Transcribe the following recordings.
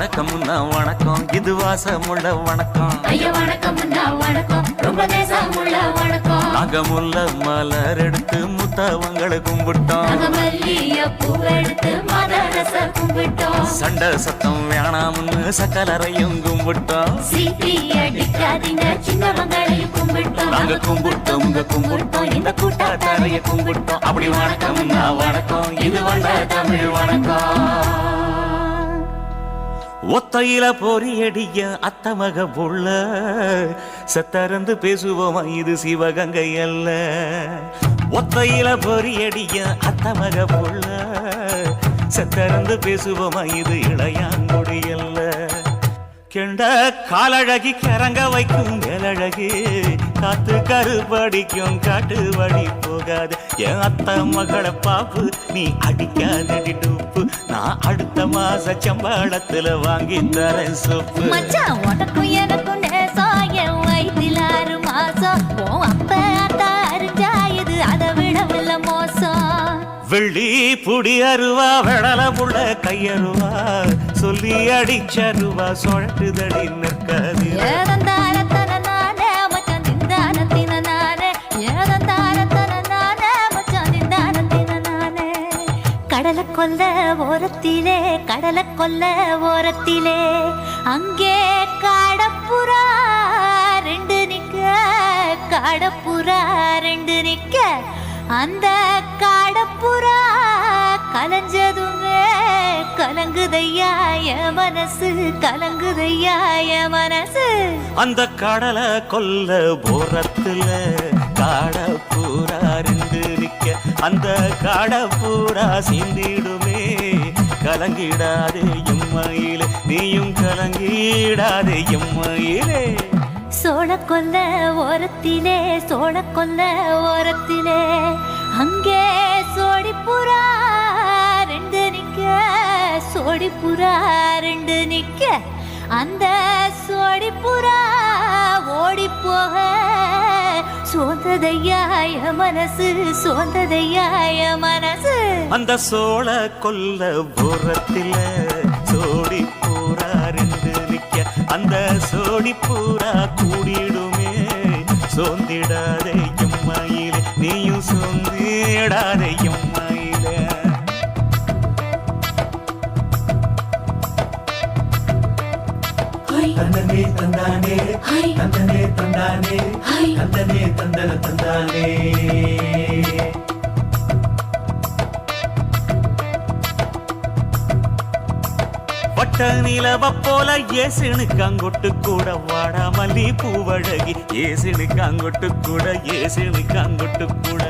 வணக்கம்னா வணக்கம், இது வாசமுள்ள வணக்கம். ஐயா வணக்கம்னா வணக்கம், ரொம்ப தேசமுள்ள வணக்கம். நாங்க முல்ல மலர் எடுத்து முத்தவங்களை கும்பிட்டோம். நாங்க மல்லிய பூவெடுத்து மதரச கும்பிட்டோம். சண்டை சத்தம் வேணாம்னு சக்கலரையும் கும்பிட்டோம். சீட்டி அடிக்காதீங்க சின்னவங்களையும் கும்பிட்டோம். நாங்க கும்பிட்டோம் கும்பிட்டோம் இந்த கூட்டாத்தாரைய கும்பிட்டோம். அப்படி வணக்கம்னா வணக்கம், இது வந்த தமிழ் வணக்கம். ஒத்தையில பொறியடிய அத்தமக புள்ள சத்தரந்து பேசுவோமா இது சிவகங்கை அல்ல. ஒத்தையில பொறியடிய அத்தமக புள்ள சத்தரந்து பேசுவோமா இது இளையாங்குடி அல்ல. கெண்ட காலழகி கரங்க வைக்கும் மேலழகி காத்து கருப்படிக்கும் காட்டு வழி போகாது. என் அத்த மகளை பாப்பு நீ அடிக்காதடி டூப்பு. நான் அடுத்த மாச சம்பளத்துல வாங்கி தரேன் சோப்பு. மச்சான் உனக்கும் எனக்கும் நேசம் என் வயிற்றில் 6 மாசம். ஓ அப்ப அத்தா அறிஞ்சா இது அதை விடவில்லை மோசம். வெள்ளி புடி அருவா வெடல புள்ள கையருவா சொல்லி அடிச்சருவா சொழட்டுதடி நிற்காது. ஏதந்தாரத்தன நானே மச்சான் திந்தானத்தின நானே. ஏதந்தாரத்தன நானே மச்சான் திந்தானத்தின நானே. கடலை கொல்ல ஓரத்திலே கடலை கொல்ல ஓரத்திலே அங்கே காடப்புறா 2 நிக்க. காடப்புறா 2 நிக்க. அந்த காடப்புறா கலஞ்சதுமே கலங்குதையா என் மனசு. கலங்குதையா என் மனசு. அந்த கடலை கொல்ல போரத்துல காடப்பூரா 2 நிக்க. அந்த காடப்பூரா சிந்திடுமே கலங்கிடாதே எம்மையிலே நீயும் கலங்கிடாதே எம்மையிலே. சோழக்கொல்ல ஓரத்திலே சோழக்கொல்ல ஓரத்திலே அங்கே சோடிப்புறா 2 நிக்க. சோடிப்புறா 2 நிக்க. அந்த சோடிப்புறா ஓடி போக சோந்ததையாய மனசு. சோந்ததையாய மனசு. அந்த சோழ கொல்ல புறத்தில சோடி பூரா 2 நிக்க. அந்த சோடி பூரா கூடிடுமே சோந்திடாதே எம்மையிலே நீயும் சோந்திடாதே எம்மையிலே. தந்தனே தந்தானே தந்தனே தந்தானே தந்தனே தந்தன தந்தானே. பட்ட நிலவ போல ஏசுனுக்காங்கொட்டு கூட வாடா மல்லி பூவழகி. ஏசுனுக்காங்கொட்டு கூட ஏசுனுக்காங்கொட்டு கூட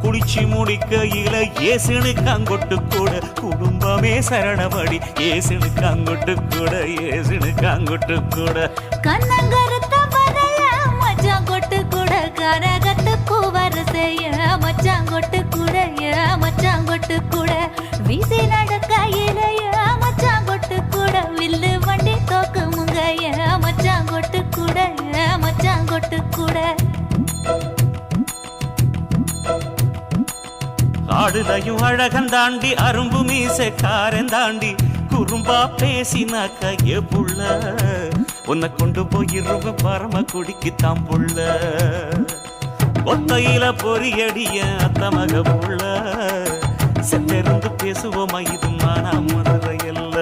குளிச்சு முடிக்கையில ஏசுனுக்காங்கொட்டு கூட குடும்பமே சரணபடி. ஏசுனுக்காங்கொட்டு கூட ஏசுனுக்காங்கொட்டு கூட கண்ணங்கருத்த வரைய மச்சாங்கொட்டு கூட கரகத்து பூவரசைய மச்சாங்கொட்டு கூட மச்சாங்கொட்டு கூட வீசி நடக்கையிலைய மச்சாங்கொட்டு கூட வில்லு வண்டி தோக்குமுங்க மச்சாங்கொட்டு கூட மச்சாங்கொட்டு கூட. ஆடுதையும் அழகந்தாண்டி அரும்பு மீசக்காரன் தாண்டி குறும்பா பேசினாக்க ஏ புள்ள உன்னை கொண்டு போயிருவ பரம குடிக்கு தாம்புள்ள. ஒத்தையில பொறியடிய அத்தமக புள்ள செத்தருந்து பேசுவோமா இது மானா மதுரை அல்ல.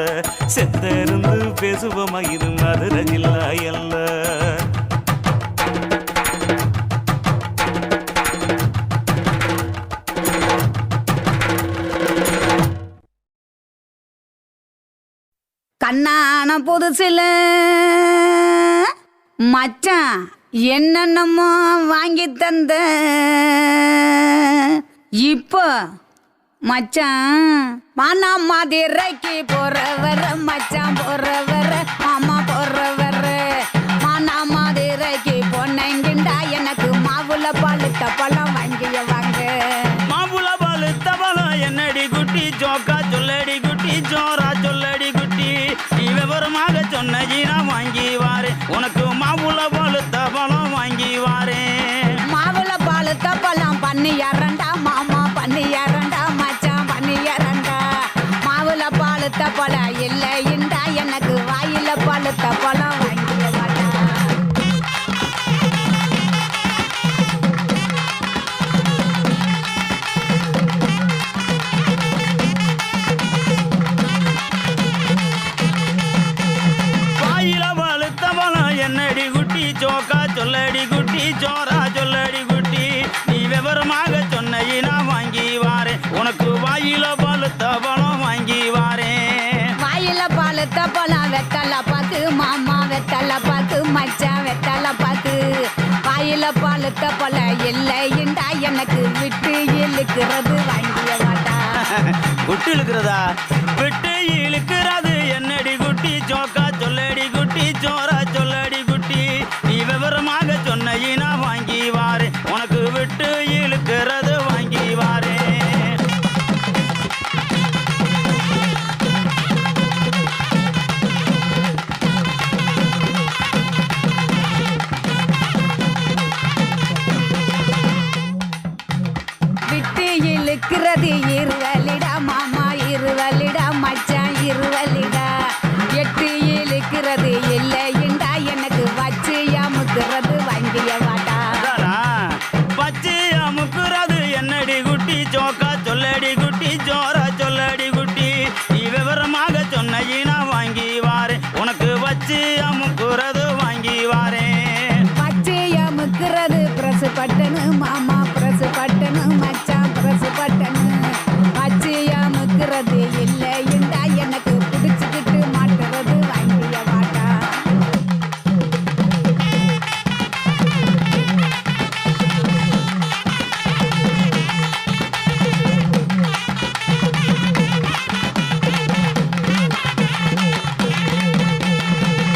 செத்தருந்து பேசுவோமா இது மதுரை ஜில்லா அல்ல. கண்ணான புதுசில மச்சான் என்னென்னமோ வாங்கி தந்த. இப்போ மச்சான் மானா மதுரைக்கு போறவர மச்சான் போறவர மாமா போறவர. மானா மதுரைக்கு பொன்னங்கிண்டா எனக்கு மாவுல பழுத்த பழம் வாங்கிய வாங்க. மாவுல பழுத்த பழம் என்னடி குட்டி ஜோக்கா சொல்லடி குட்டி ஜோரா சொல்லடி குட்டி. நீ விவரமாக சொன்ன நான் வாங்கி வாரேன் உனக்கு மாவுல பழுத்த பழம் வாங்கி வாரேன். மாவுல பழுத்த பழம் பண்ணி இரண்டா மாமா பண்ணி இரண்டா மச்சான் பண்ணி இரண்டா. மாவுல பழுத்த பழம் இல்லை இண்டா எனக்கு வாய் வாயில பழுத்த பழம் வாங்கி வாரேன். வாயில பழுத்த பழம் வெத்தலை பாக்கு மாமா வெத்தலை பாக்கு மச்சான் வெத்தலை பாக்கு வாயில பழுத்த பழம் இல்லைண்டா எனக்கு விட்டு இழுக்கிறது வாங்கிய வாட்டா. விட்டு இழுக்கிறதா? விட்டு இழுக்கிறது என்னடி குட்டி ஜோக்கா சொல்லடி குட்டி ஜோரா சொல்லடி குட்டி நீ விவரமாக சொன்ன வாங்கி வாரேன். உனக்கு விட்டு இழுக்கிறது வாங்கி வாரேன். விட்டு இழுக்கிறது இருவலிடா மாமா இருவலிடா மச்சான் இருவலிடா எட்டு இழுக்கிறது இல்லைண்டா எனக்கு வச்சு அமுக்கிறது வாங்கிய வாட்டா. பச்சை அமுக்குறது என்னடி குட்டி ஜோக்கா சொல்லடி குட்டி ஜோரா சொல்லடி குட்டி நீ விவரமாக சொன்ன வாங்கி வாரேன். உனக்கு வச்சு அமுக்குறது வாங்கி வாரேன். வச்சு அமுக்கிறது பிரசு பட்டனு மாமா பிரசு பட்டனு மச்சான் பிரசு பட்டனு வச்சு அமுக்கிறது இல்லைண்டா எனக்கு பிடிச்சிக்கிட்டு மாட்டுறது வாங்கிய வாட்டா.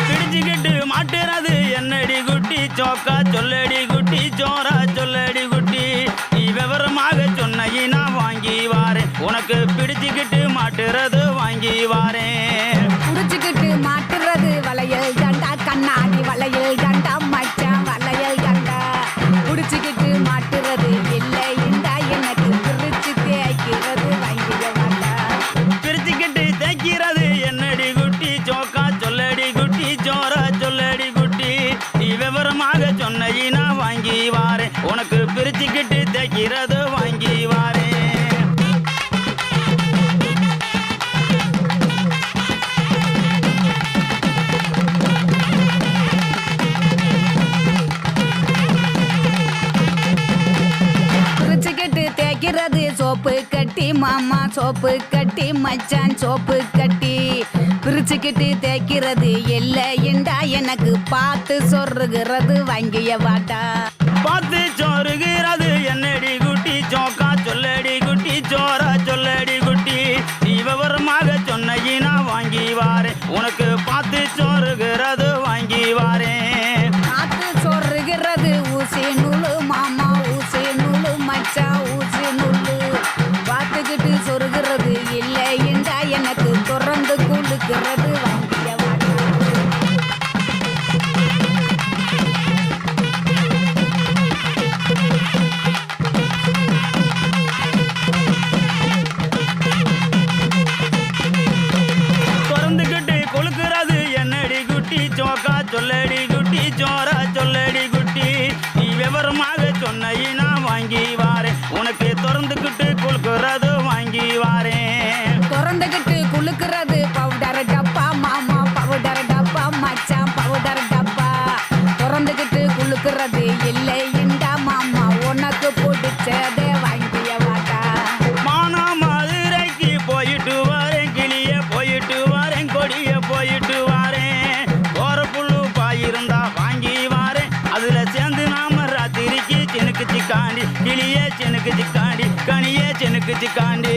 பிடிச்சுக்கிட்டு மாட்டுறது என்னடி குட்டி ஜோக்கா சொல்லடி குட்டி ஜோரா சொல்லடி குட்டி நீ விவரமாக சொன்ன வாங்கி வாரேன். உனக்கு பிடிச்சுக்கிட்டு மாட்டுறது வாங்கி வாரேன். புடிச்சுக்கிட்டு மாட்டுறது வளையல் தண்டா கண்ணாடி வளையல் தண்டா மச்சான் வளையல் தண்டா புடிச்சுக்கிட்டு மாட்டுறது இல்லைண்டா எனக்கு பிரிச்சு தேய்க்கிறது வாங்கிய வாட்டா. பிரிச்சுக்கிட்டு தைக்கிறது என்னடி குட்டி ஜோக்கா சொல்லடி குட்டி ஜோரா சொல்லடி குட்டி நீ விவரமாக சொன்ன வாங்கி வாரேன். உனக்கு பிரிச்சுக்கிட்டு தைக்கிறது வாங்கி வாரேன். பிரிச்சுக்கிட்டு தேய்க்கிறது சோப்பு கட்டி மாமா சோப்பு கட்டி மச்சான் சோப்பு கட்டி பிரிச்சுக்கிட்டு தேய்க்கிறது இல்லைண்டா எனக்கு பார்த்து சொருகிறது வாங்கிய வாட்டா. பார்த்து சோறுகிறது என்னடி குட்டி ஜோக்கா சொல்லடி குட்டி ஜோரா சொல்லடி குட்டி நீ விவரமாக சொன்ன வாங்கி வாரேன். உனக்கு பார்த்து சோறுகிறது வாங்கி வாரேன். பார்த்து சொருகிறது ஊசி நூலு மாமா ஊசி நூலு மச்சான் ஊசி நூலு பார்த்துக்கிட்டு சொருகிறது இல்லைண்டா எனக்கு தொடர்ந்து குளுக்கிறது வாங்கிய வாட்டா. திறந்துக்கிட்டு கொழுக்கிறது என்னடி குட்டி ஜோக்கா சொல்லடி குட்டி ஜோரா சொல்லடி குட்டி நீ விவரமாக சொன்ன வாங்கி வாரேன். உனக்கு திறந்துக்கிட்டு கொழுக்கிறது வாங்கி வாரேன். திறந்துக்கிட்டு குளுக்கிறது பவுடர் டப்பா மாமா பவுடர் டப்பா மச்சான் பவுடர் டப்பா திறந்துக்கிட்டு குளுக்கிறது இல்லைண்டா மாமா உனக்கு பிடிச்சதே வாங்கிய வாட்டா. மானா மதுரைக்கு போயிட்டு வரேன் கிளிய போயிட்டு வரேன் கொடிய போயிட்டு வரேன். போற புல்லு பாயிருந்தா வாங்கி வாரேன். அதுல சேர்ந்து நாம ராத்திரிக்கு சினுக்கு சிக்காண்டி கிளிய சினுக்கு சிக்காண்டி கனிய சினுக்கு சிக்காண்டி.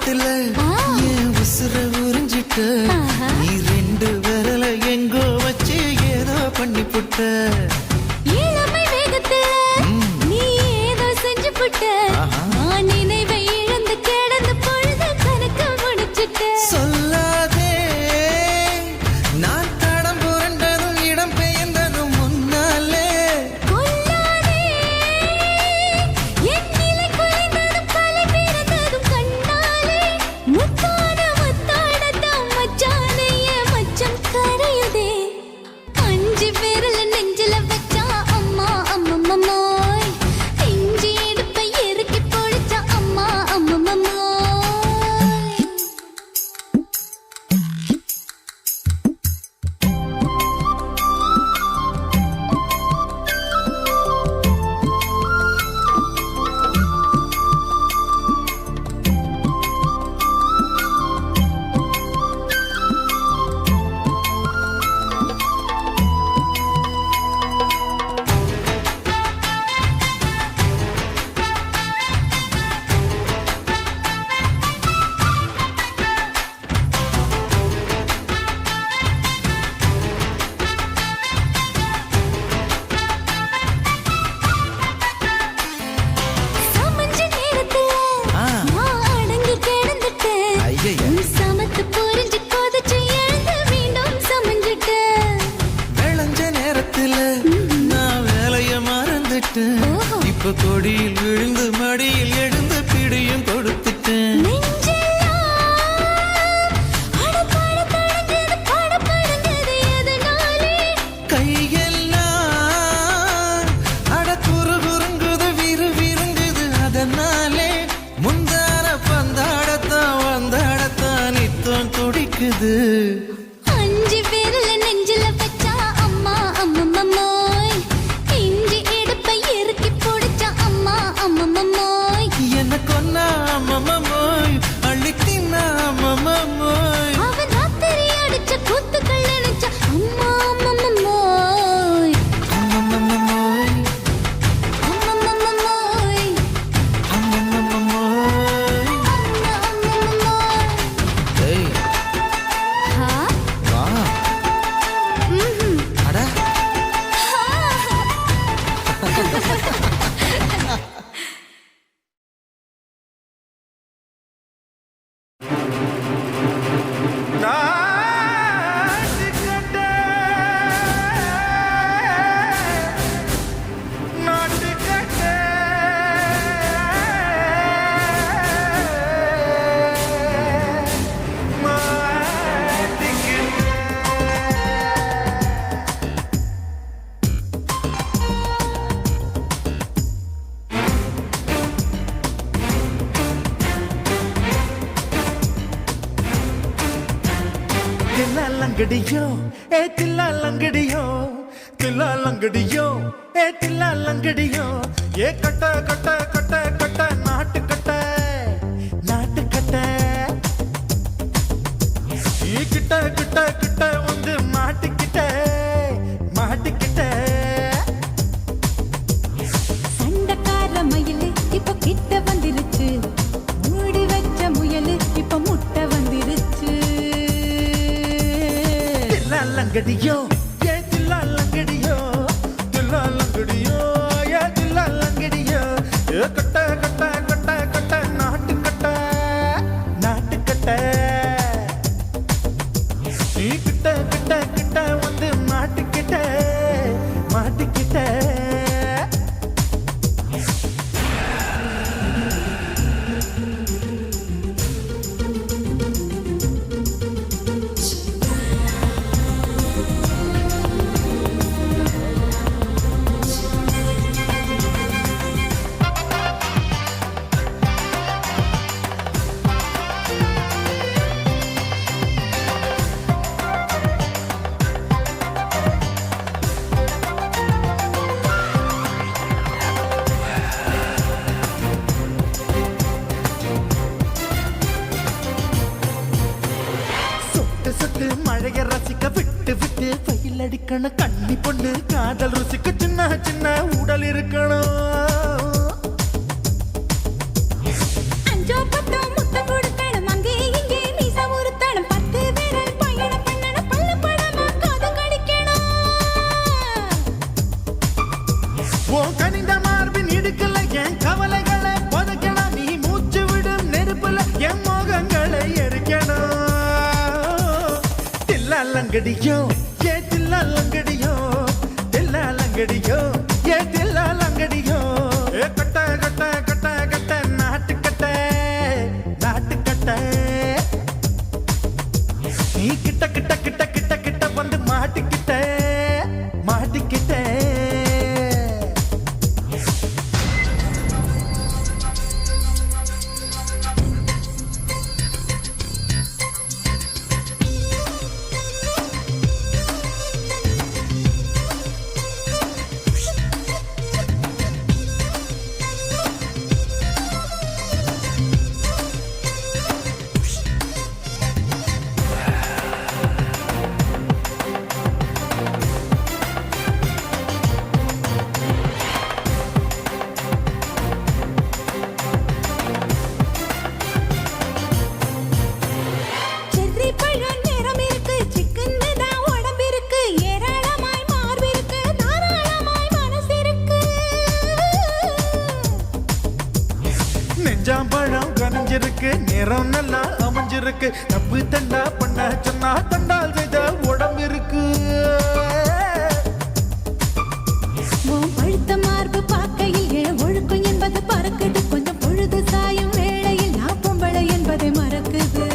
நேரத்துல என் உசுர உறிஞ்சிட்ட நீ ரெண்டு விரல எங்கோ வச்சு ஏதோ பண்ணி புட்ட இளமை வேகத்துல நீ ஏதோ செஞ்சு புட்ட நான் நினைவை இழந்து கிடந்து பொழுது கணக்கு முடிச்சிட்ட சொல்லாதே நான் தடம் புரண்டதும் இடம் பெயர்ந்ததும் முன்னாலே கொல்லாதே என் நிலை குலைந்ததும் கலை பிறந்ததும் கண்ணாலே முத்தான முத்தாடத்தான் மச்சானைய மச்சம் கரையுதே அஞ்சு விரல நெஞ்சில வச்சா அம்மா அம்மம்மோய் இஞ்சி இடுப்பை இறுக்கி பொடிச்சா அம்மா அம்மம்மோய் சமஞ்ச நேரத்துல நான் அடங்கி கிடந்துட்டேன் ஐயையே. நீ சமத்து புரிஞ்சு கொதிச்சு எழுந்து மீண்டும் சமஞ்சிட்டேன் விளைஞ்ச நேரத்துல நான் வேலைய மறந்துட்டேன் இப்ப கொடியில் விழுந்து மடியில் எழுந்து பிடியும் கொடுத்துட்டேன் நெஞ்செல்லாம் அடப்பாட தடஞ்சது படபடஞ்சது எதனாலே கையெல்லாம் அட குறுகுறுங்குது விறுவிறுங்குது அதனாலே முந்தான பந்தாடத்தான் வந்தாடத்தான் நித்தம் துடிக்குது அஞ்சு விரல நெஞ்சில வச்சா அம்மா அம்மம்மோய் இஞ்சி இடுப்பை இறுக்கி பொடிச்சா அம்மா அம்மம்மோய் என்ன கொன்னா அம்மம்மோய் அள்ளி தின்னா அம்மம்மோய் அவன் ராத்திரி அடிச்ச கூத்துக்கள் நினைச்ச அம்மா அம்மம்மோய் அம்மம்மோய் அம்மம்மோய் அம்மம்மோய் அம்மம்மோய் ஏய் ஹா வா அட தில்லாலங்கடியோ ஏ தில்லாலங்கடியோ தில்லாலங்கடியோ ஏ தில்லாலங்கடியோ ஏ கட்ட கட்ட கட்ட கட்ட நாட்டு கட்ட நாட்டு கட்ட நீ கிட்ட கிட்ட கிட்ட வந்து மாட்டிக்கிட்ட மாட்டிக்கிட்ட சண்டக்கார மயிலு இப்ப கிட்ட வந்துருச்சு மூடி வச்ச முயலு இப்ப முட்டை வந்துருச்சு தில்லாலங்கடியோ ஏ தில்லாலங்கடியோ தில்லாலங்கடியோ ஏ தில்லாலங்கடியோ ஏ கட்ட கட்ட கட்ட கட்ட நாட்டு கட்ட நாட்டு கட்ட நீ கிட்ட கிட்ட கிட்ட வந்து மாட்டிக்கிட்ட மாட்டிக்கிட்ட மழைய ரசிக்க விட்டு விட்டு வெயில் அடிக்கணும் கண்ணி பொண்ணு காதல் ருசிக்க சின்ன சின்ன உடல் இருக்கணும் அஞ்சோ பத்தோ முத்தம் கொடுக்கணும் லங்கடியோ ஏ தில்லா லங்கடியோ தில்லா லங்கடியோ ஏ தில்லா லங்கடியோ ஏ கட்ட கட்ட கட்ட கட்ட நாட்டு கட்ட நாட்டு கட்ட நீ கிட்ட கிட்ட கிட்ட கிட்ட கிட்ட வந்து மாட்டிக்கிட்ட மாட்டிக்கிட்ட செர்ரி பழம் நிறம் இருக்கு, சிக்கன்னு தான் உடம்பிருக்கு, ஏராளமாய் மார்பிருக்கு, தாராளமாய் மனசிருக்கு. நெஞ்சாம்பழம் கனிஞ்சிருக்கு நிறம் நல்லா அமைஞ்சிருக்கு தப்பு தண்டா பண்ண சொன்னா தண்டால் செய்த உடம்பு இருக்கு உன் பழுத்த மார்பு பார்க்கையில் இள ஒழுக்கம் என்பது பறக்குது, கொஞ்சம் பொழுது சாயும் வேளையில் நான் பொம்பளை என்பதை மறக்குது.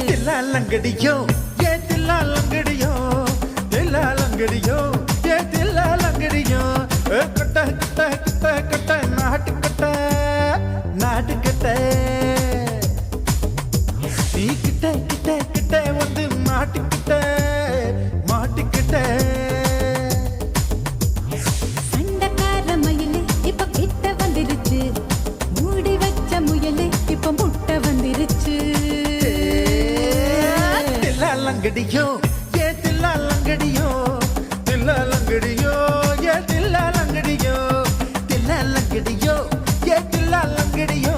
தில்லா லங்கடியோ ஏ தில்லா லங்கடியோ தில்லா லங்கடியோ ஏ தில்லா லங்கடியோ ஏ கட்ட கட்ட கட்ட கட்ட நாட்டு கட்ட நாட்டு கட்ட நீ கிட்ட கிட்ட கிட்ட வந்து மாட்டிக்கிட்ட மாட்டிக்கிட்ட சண்டைக்கார மயிலு இப்ப கிட்ட வந்துருச்சு, மூடி வச்ச முயலு இப்ப முட்டை வந்துருச்சு. தில்லா லங்கடியோ ஏ தில்லா லங்கடியோ தில்லா லங்கடியோ ஏ தில்லா லங்கடியோ தில்லா லங்கடியோ ஏ தில்லா லங்கடியோ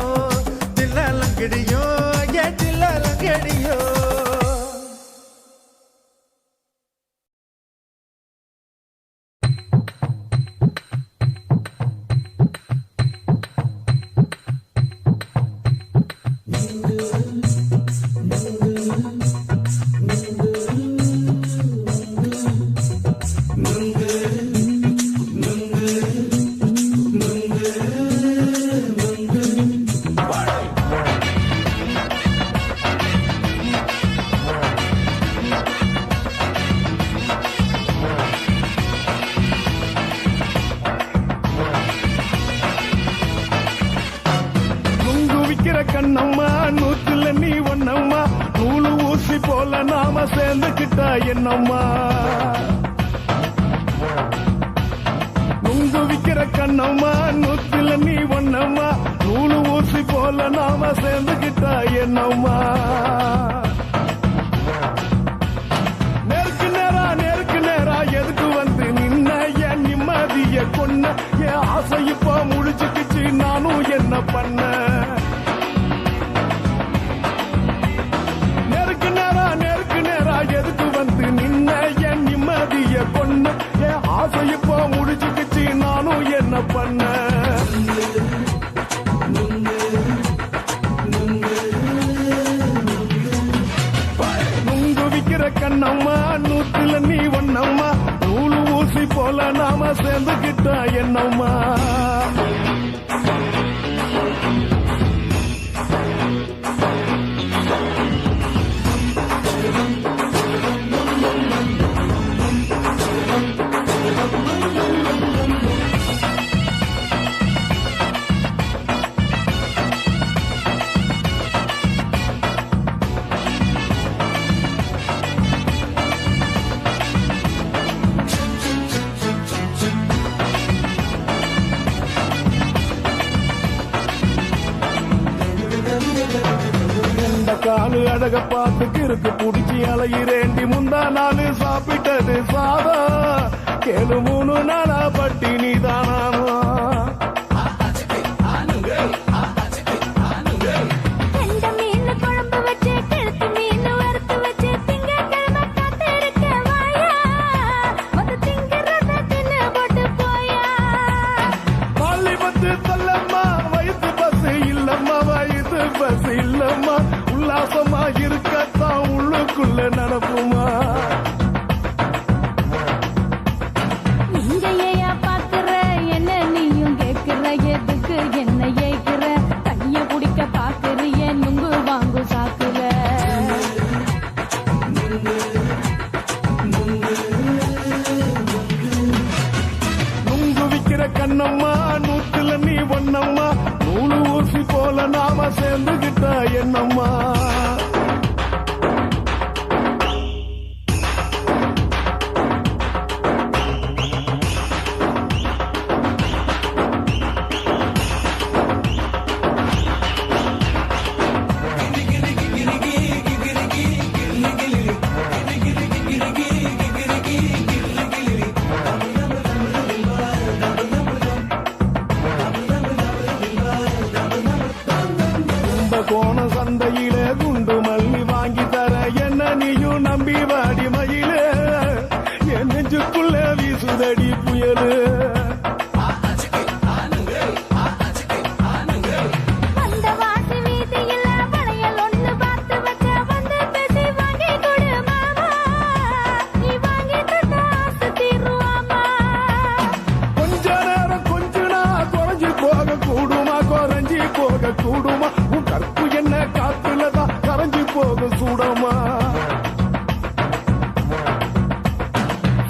தில்லா லங்கடியோ ஏ தில்லா லங்கடியோ நுங்கு விக்கிற கண்ணம்மா நூத்துல நீ ஒன்னம்மா நூலு ஊசி போல நாம சேர்ந்துக்கிட்டா என்னம்மா நுங்கு விக்கிற கண்ணம்மா நூத்துல நீ ஒன்னம்மா நூலு ஊசி போல நாம சேர்ந்துக்கிட்டா என்னம்மா நேருக்கு நேரா எதுக்கு வந்து நின்ன என் நிம்மதிய கொன்ன என் ஆசை இப்ப முடிச்சுக்கிச்சு நானும் என்ன பண்ண நேருக்கு நேரா எதுக்கு வந்து நின்ன என் நிம்மதிய கொன்ன என் ஆசை இப்ப முடிச்சுக்கிச்சு நானும் என்ன பண்ண நுங்கு விக்கிற கண்ணம்மா நூத்துல நீ ஒன்னம்மா நூலு ஊசி போல நாம சேர்ந்துக்கிட்டா என்னம்மா காலு அழக பார்த்துக்கு இருக்கு புடிச்சி அலையிறேண்டி முந்தா நாலு சாப்பிட்டது சாதம் கேளு 3 நாளா பட்டினி தானாமா பஸ் இல்லம்மா உல்லாசமா இருக்கத்தான் உள்ளுக்குள்ள நட தப்புமா நீங்க ஏயா பாக்குற என்ன நீயும் கேக்குற எதுக்கு என்ன ஏய்க்கிற கைய குடிக்க பாக்குறிய நுங்கு வாங்கு சாக்குற நுங்கு விக்கிற கண்ணம்மா நூத்துல நீ ஒன்னம்மா நூலு ஊசி போல நாம சேர்ந்துகிட்டா என்னம்மா கோண சந்தையில குண்டு மல்லி வாங்கி தர என்ன நீயும் நம்பி வாடி மயில என் நெஞ்சுக்குள்ள வீசுதடி புயலு அந்த வாசி வீதியில வளையல் ஒண்ணு பார்த்து வச்ச வந்து பேசி வாங்கி கொடு மாமா நீ வாங்கி தந்தா ஆசை தீருவாமா கொஞ்ச நேரம் கொஞ்ச நான் குறைஞ்சு போக கூடுமா குறைஞ்சி போக கூடுமா உன் கற்பு என்ன காத்துலதான் கரைஞ்சு போக சூடமா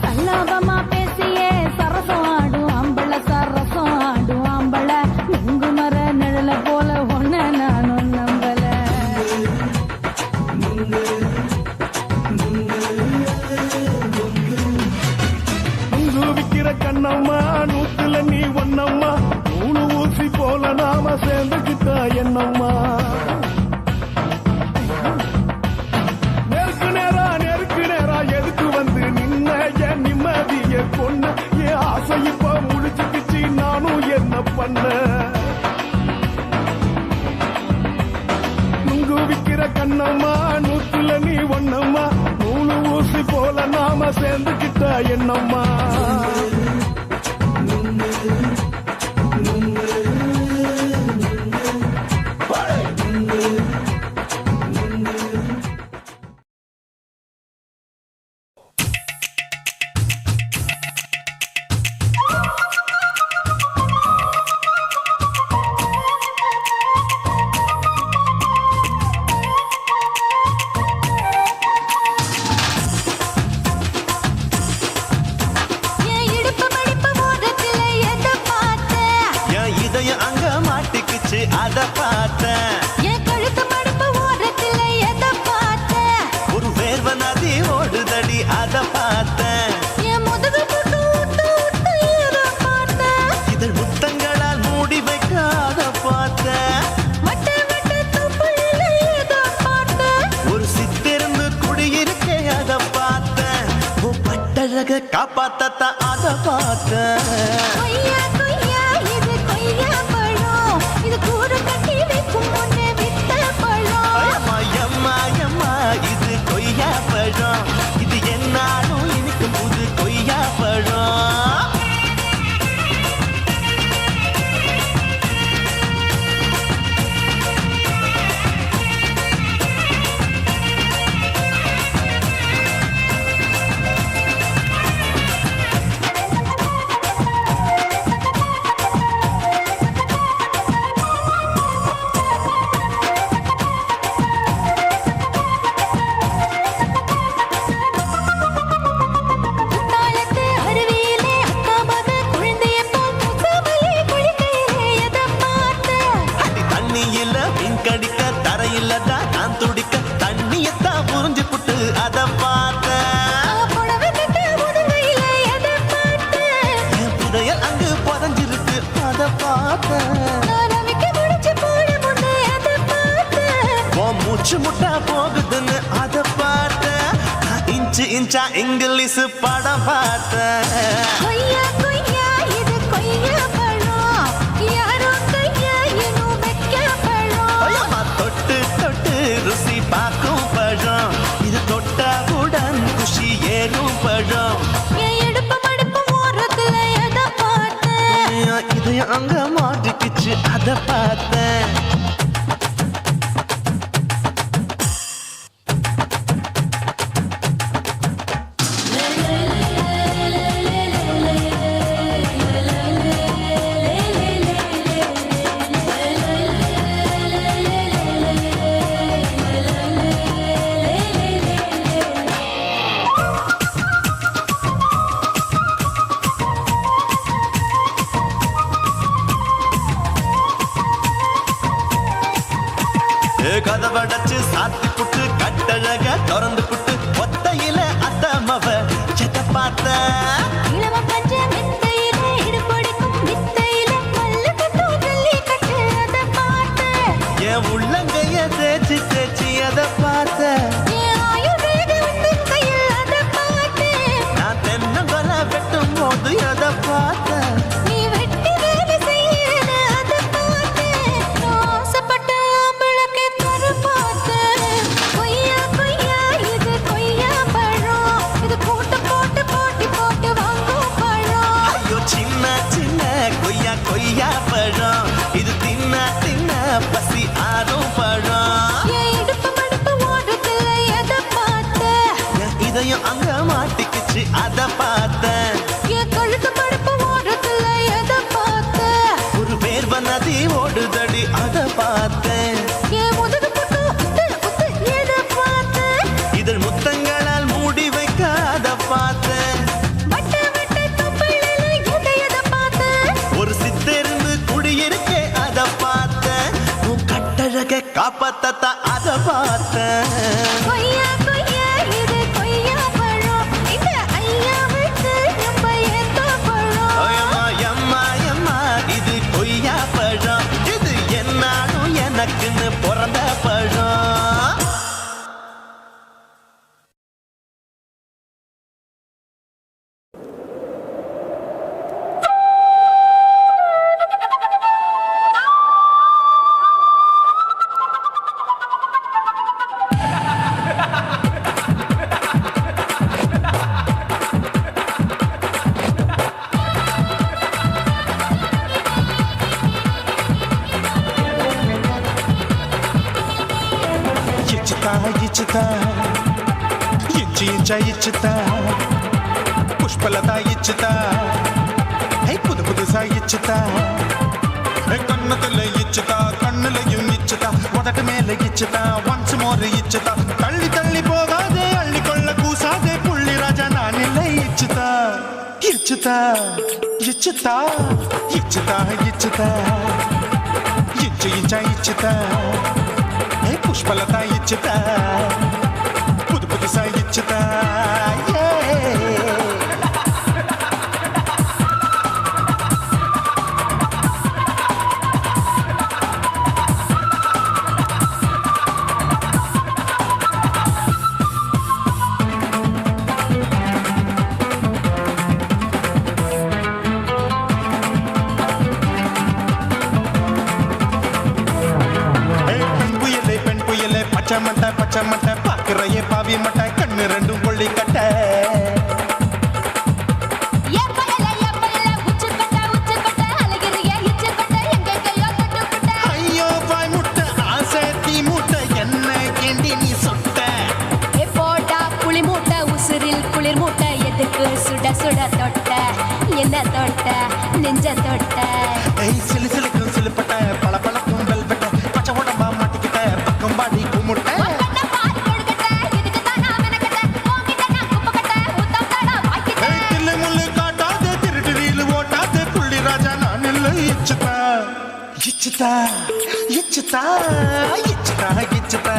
சல்லாபமா பேசியே சரசம் ஆடும் அம்பள சரசம் ஆடும் அம்பள நுங்கு மர நிழல போல ஒன்ன நானும் நம்பல நுங்கு விக்கிற கண்ணம்மா நூத்துல நீ ஒன்னம்மா நூலு ஊசி போல நாம சேர்ந்துகிட்டா என்னம்மா நெருக்கு நேரா எதுக்கு வந்து நின்ன என் நிம்மதிய கொன்ன என் ஆசை இப்ப முடிச்சுக்கிச்சு நானும் என்ன பண்ண நுங்கு விக்கிற கண்ணம்மா நூத்துல நீ ஒன்னம்மா நூலு ஊசி போல நாம சேர்ந்துகிட்டா என்னம்மா என் இடுப்பு மடிப்பு ஓரத்துல எதை பார்த்தேன் என் இதயம் அங்க மாட்டிக்குச்சு அத பார்த்தேன் என் கழுத்து மடிப்பு ஓரத்துல எதை பார்த்தேன் ஒரு வேர்வ நதி ஓடுதடி அத பார்த்தேன் என் முதுகு புட்டு ஊத்து ஊத்து எதை பார்த்தேன் இதழ் முத்தங்களால் மூடி வைக்க அத பார்த்தேன் வட்ட வட்ட தொப்புள்ள எதை பார்த்தேன் ஒரு சித்திருந்து குடியிருக்கே அத பார்த்தேன் உன் பட்டழக காப்பாத்தத்தான் அத பார்த்தேன் கொய்யா கொய்யா இது கொய்யா பழம் இது கூறு கட்டி வைக்கும் முன்னே வித்த பழம் அம்மா எம்மா எம்மா இது கொய்யா பழம் இது என்னாலும் இனிக்கும் புது கொய்யா பழம் குத்தாலத்து அருவியிலே அக்கா மக குழந்தைய போல் முகமலி குளிக்கையிலே எதை பார்த்தேன் அடி தண்ணியில மீன் கடிக்க தரையில தான் நான் துடிக்க தண்ணியத்தான் புரிஞ்சு புட்டு அத பார்த்தேன் புடவை கட்ட முதுகையில எதை பார்த்தேன் என் புதையல் அங்கு புதஞ்சிருக்கு அத பார்த்தேன் நான் ரவிக்க முடிச்சு போட முன்னே எதை பார்த்தேன் உன் மூச்சு முட்டா போகுதுன்னு அத பார்த்தேன் நான் இன்ச்சு இன்ச்சா இங்கிலீஷ் படம் பார்த்தேன் கொய்யா கொய்யா இது கொய்யா பழம் யாரோ கையா இன்னும் வைக்க பழம் ஐயம்மா தொட்டு தொட்டு ருசி பார்க்கும் பழம் இது தொட்டவுடன் குஷி ஏறும் பழம் என் இடுப்பு மடிப்பு ஓரத்துல எதை பார்த்தேன் என் இதயம் அங்க மாட்டிக்கிச்சு அத பார்த்தேன் கதவடைச்சு சாத்தி புட்டு கட்டழக திறந்து புட்டு ஒத்தையில அத்தமவ செத்த பார்த்த இளவ பஞ்ச மெத்தையில இடுபடிக்கும் வித்தையில மல்லு கட்டு ஜல்லி கட்டு அத பார்த்து என் உள்ளங்கைய தேய்ச்சி தேய்ச்சி அத பார்த்த என் ஆயுர்வேத உந்தன் கையில் அத பார்த்து நான் தென்னங்கொல வெட்டும் போது அத பார்த்த நீ வெட்டி வேலை செய்யற அத பார்த்து நான் ஆசைப்பட்ட ஆம்பளக்கு தர பார்த்து கொய்யா கொய்யா இது கொய்யா பழம் இது போட்டு போட்டு போட்டி போட்டு வாங்கும் பழம் ஐயோ சின்ன சின்ன கொய்யா கொய்யா பழம் இது தின்ன தின்ன பசி ஆறும் பழம் என் இடுப்பு மடுப்பு ஓடுறதுல எதை பார்த்த என் இதயம் அங்க மாட்டிக்கிச்சு அத பார்த்தேன் என் கழுத்து மடுப்பு ஓடுறதுல எதை பார்த்த ஒரு வேர்வ நதி ஓடுதடி அத பார்த்தேன் என் முதுகு புட்டு உத்து உத்து எதை பார்த்த இதழ் முத்தங்களால் மூடி வைக்க அத பார்த்தேன் வட்ட வட்ட தொப்பிளில எதை பார்த்த ஒரு சித்தெருந்து குடியிருக்க அத பார்த்தேன் உன் கட்டழக காப்பாத்தத்த அத பார்த்தேன் கொய்யா கொய்யா இது கொய்யா பழம் இந்த ஐயாவுக்கு நம்ம எந்த பழம் ஓயம்மா, எம்மா, எம்மா, இது கொய்யா பழம் இது என்னாலும் எனக்குன்னு பிறந்த பழம் ఇచ్చుతా ఇచ్చుతా ఇచ్చి ఇంచ ఇచ్చుతా పుష్పలత ఇచ్చుతా హై புது புதுசா இச்சுதா கண்ணத்துல இச்சுதா கண்ணுலையும் இச்சுதா உதட்டு மேல இச்சுதா ஒன்ஸ் மோர் இச்சுதா தள்ளி தள்ளி போகாதே அள்ளி கொள்ள கூசாதே புள்ளி ராஜா நான் இல்லை இச்சுதா இச்சுதா இச்சுதா இச்சுதா இச்சுதா இச்சு இஞ்சா இச்சுதா புஷ்பலதா இச்சுதா புது புதுசா இச்சுதா பச்சை மட்டை பாக்குறையே பாவி மட்டை கண்ணு ரெண்டும் கொள்ளி கட்ட ஐயோ பாய் முட்டை ஆசை தீ முட்டை என்ன கேண்டி நீ சொட்ட போட்டா புளி மூட்டை உசுரில் குளிர் மூட்டை எதுக்கு சுட சுட தொட்ட என்ன தொட்ட நெஞ்ச தொட்ட சிலு சிலுக்கும் சிலுப்பட்ட பல பழக்கும் வெல்வெட்ட பச்சை உடம்பா மாட்டிக்கிட்ட பக்கம் பாடி குமுட்ட தில்லு முள்ளு காட்டாதே திருட்டு ரீலு ஓட்டாதே புள்ளி ராஜா நான் இல்லை இச்சுதா இச்சுதா இச்சுதா இச்சுதா இச்சுதா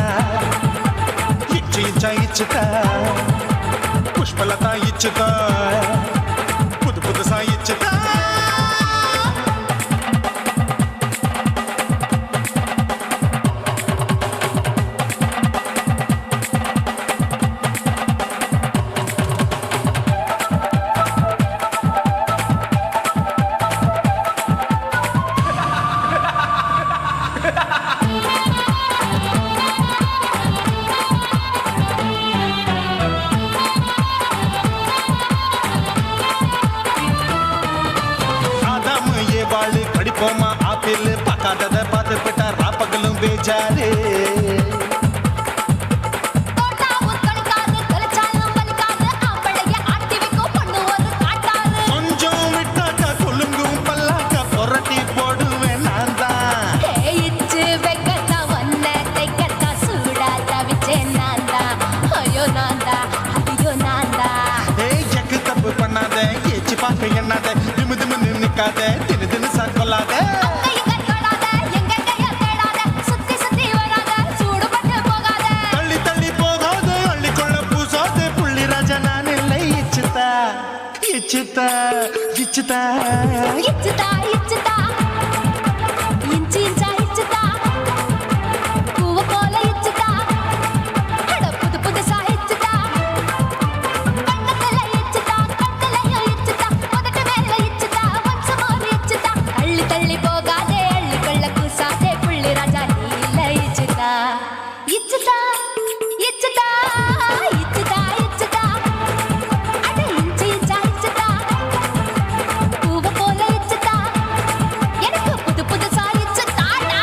இச்சு இச்சா இச்சுதா புஷ்பலதா இச்சுதா புது புதுசா இச்சுதா இச்சுதா இச்சுதா இச்சுதா இஞ்சி இஞ்சா இச்சுதா பூவ போல இச்சுதா அட புது புதுசா இச்சுதா கண்ணத்துல இச்சுதா கண்ணுலயும் இச்சுதா உதட்டு மேல இச்சுதா வம்சமோர் இச்சுதா அள்ளி தள்ளி போகாதே அள்ளி கள்ள கூசாதே புள்ளி ராஜா நீல இச்சுதா இச்சுதா இச்சுதா இச்சுதா இச்சுதா அட இஞ்சி இஞ்சா இச்சுதா பூவ போல இச்சுதா எனக்கு புது புதுசா இச்சுதாடா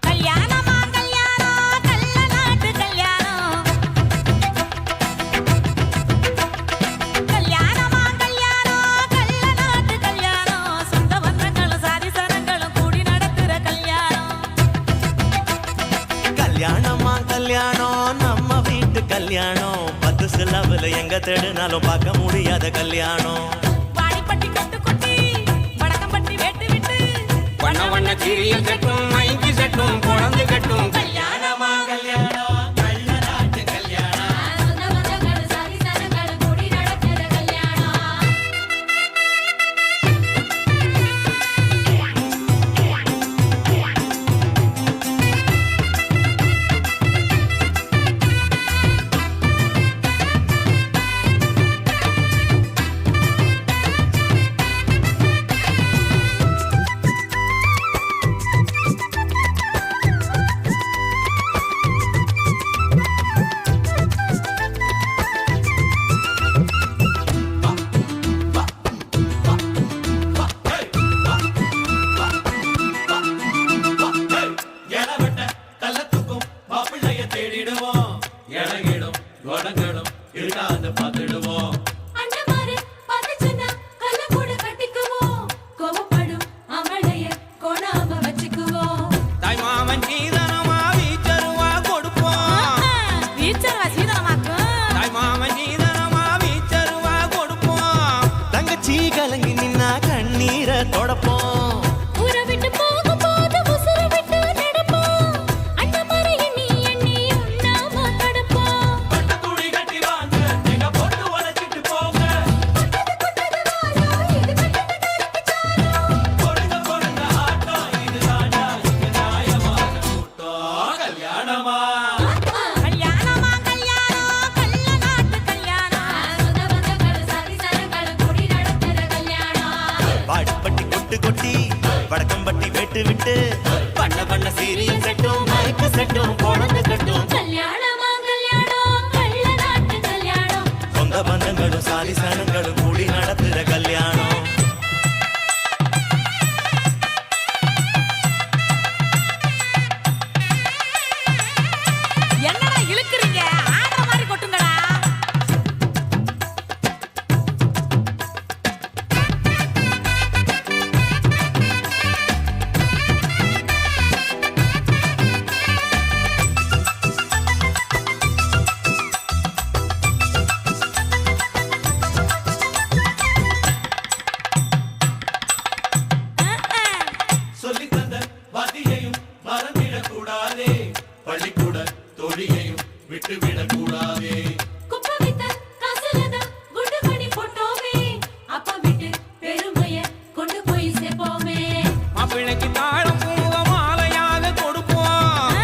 கல்யாணமா கல்யாணம் கள்ள நாட்டு கல்யாணம் கல்யாணமா கல்யாணம் கள்ள நாட்டு கல்யாணம் சொந்த பந்தங்களும் சாதி சனங்களும் கூடி நடத்துற கல்யாணம் கல்யாணமா கல்யாணம் நம்ம வீட்டு கல்யாணம் 10 சிலவுல எங்க தேடினாலும் பார்க்க முடியாத கல்யாணம் வாடிப்பட்டி கட்டு கொட்டி வடக்கம் பட்டி வேட்டு விட்டு வண்ண வண்ண சீரியல் கட்டும் மைக்கி சட்டும் குழந்தை கட்டும் கல்யாணமா கல்யாணம் கள்ள நாட்டு கல்யாணம் சொந்த பந்தங்களும் சாதி சனங்களும் கூடி நடத்துற கல்யாணம் எலவட்ட கள்ளத்துக்கும் மாப்பிள்ளைய தேடிடுவோம் இளகிடும் குணங்களும் இருக்காது பார்த்துடுவோம் அண்ணமாரு பதச்சுனா கல்ல கூட கட்டிக்குவோம் கோவப்படும் அமளைய கோணாம வச்சுக்குவோம் தாய் மாமன் சீதனமா வீச்சருவா கொடுப்போம் வீச்சரவா சீதனமாக்கும் தாய் மாமன் சீதனமா வீச்சருவா கொடுப்போம் தங்கச்சி கலங்கி நின்னா கண்ணீரை தொடப்போம் ஊரை விட்டு போகும்போது உசுர விட்டு நடப்போம் அண்ணமாரு எண்ணி எண்ணி உண்ணாம தடுப்போம் துணி கட்டி வாங்க எங்க போட்டு உழைச்சிட்டு போங்க பொழுங்க பொழுங்க ஆட்டம் இதுதானா இங்க நியாயமான கூட்டம் கல்யாணமா கல்யாணமா கல்யாணம் கள்ள நாட்டு கல்யாணம் சொந்த பந்தங்களும் சாதி சனங்களும் கூடி நடத்துற கல்யாணம் வாடிப்பட்டி கொட்டு கொட்டி வடக்கம் பட்டி வெட்டு விட்டு பண்ண பண்ண சீரியல் செட்டும் மைக்கு செட்டும் குழந்தை கட்டும் கல்யாணமா கல்யாணம் கள்ள நாட்டு கல்யாணம் சொந்த பந்தங்களும் சாதி சனங்களும் கூடி நடத்துற கல்யாணம் என்னடா இழுக்குறீங்க ஆடுற மாதிரி கொட்டுங்கடா சொல்லி தந்த வாத்தியையும் மறந்திடக் கூடாதே பள்ளிக்கூட தொழியையும் விட்டுவிடக் கூடாதே குப்பை வித்த காசுலதான் குண்டு மணி போட்டோமே அப்பா விட்டு பெருமைய கொண்டு போய் சேர்ப்போமே மாப்பிள்ளைக்கு தாழம் பூவ மாலையாக கொடுப்போம்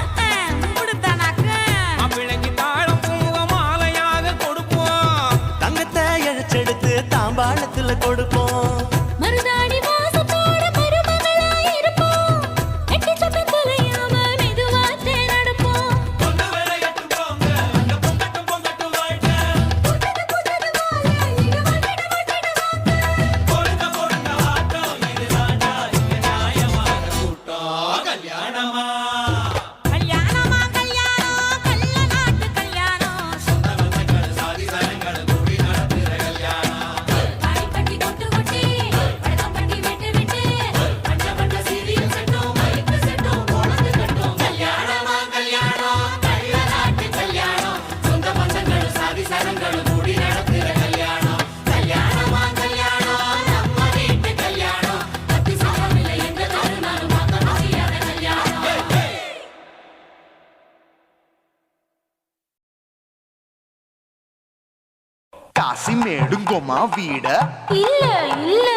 மாப்பிள்ளைக்கு தாழம் பூவ மாலையாக கொடுப்போம் தங்கத்தை இழைச்செடுத்து தாம்பாளத்துல கொடுப்போம் மருதாணி வாசத்தோட மருமகளா இருப்போம் எட்டி சொப்ப தொலையாம மெதுவா நடப்போம் பொண்ணு விளையாட்டு போங்க அங்க பொங்கட்டும் பொங்கட்டும் కాశీ మేడుంగోమా వీడ இல்ல இல்ல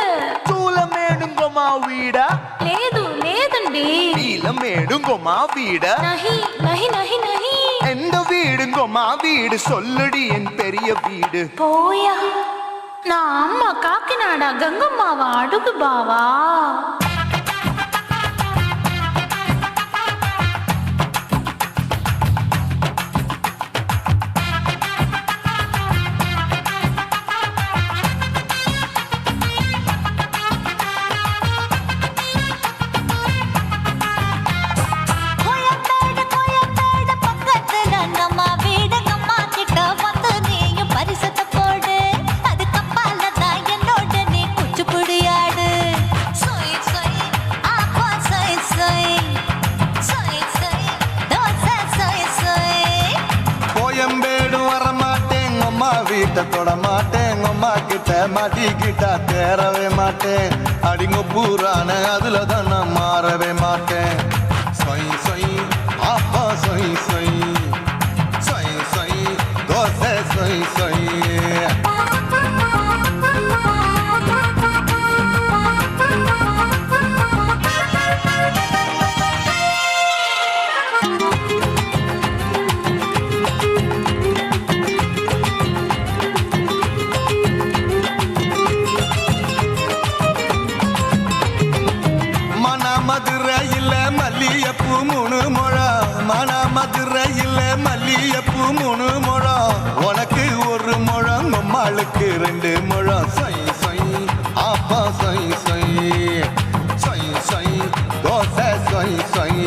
చూల మేడుంగోమా వీడ లేదు లేదండి నీల మేడుంగోమా వీడ நஹி நஹி நஹி நஹி எந்த வீடுங்கோமா வீடு சொல்லுடி என் பெரிய வீடு போயா நான் அம்மா காக்கிநாடா கங்கம்மாவா அடுகு பாவா வீட்டை தொட மாட்டேன் அம்மா கிட்ட மாட்டிக்கிட்டா தேரவே மாட்டேன் அடிங்க பூரான அதுல தான் நான் மாறவே மாட்டேன் சொய் சொய் அப்பா சொய் சொய் சொய் சொய் தோசை சொய் சொய் மதுரையில் மல்லியப்பூ 3 முழம் மன மதுரையில் மல்லியப்பூ 3 முழம் உனக்கு 1 முழம் அம்மாளுக்கு 2 முழம் சொய் சொய் அப்பா சொய் சொய் சொய் சொய் தோசை சொய் சொய்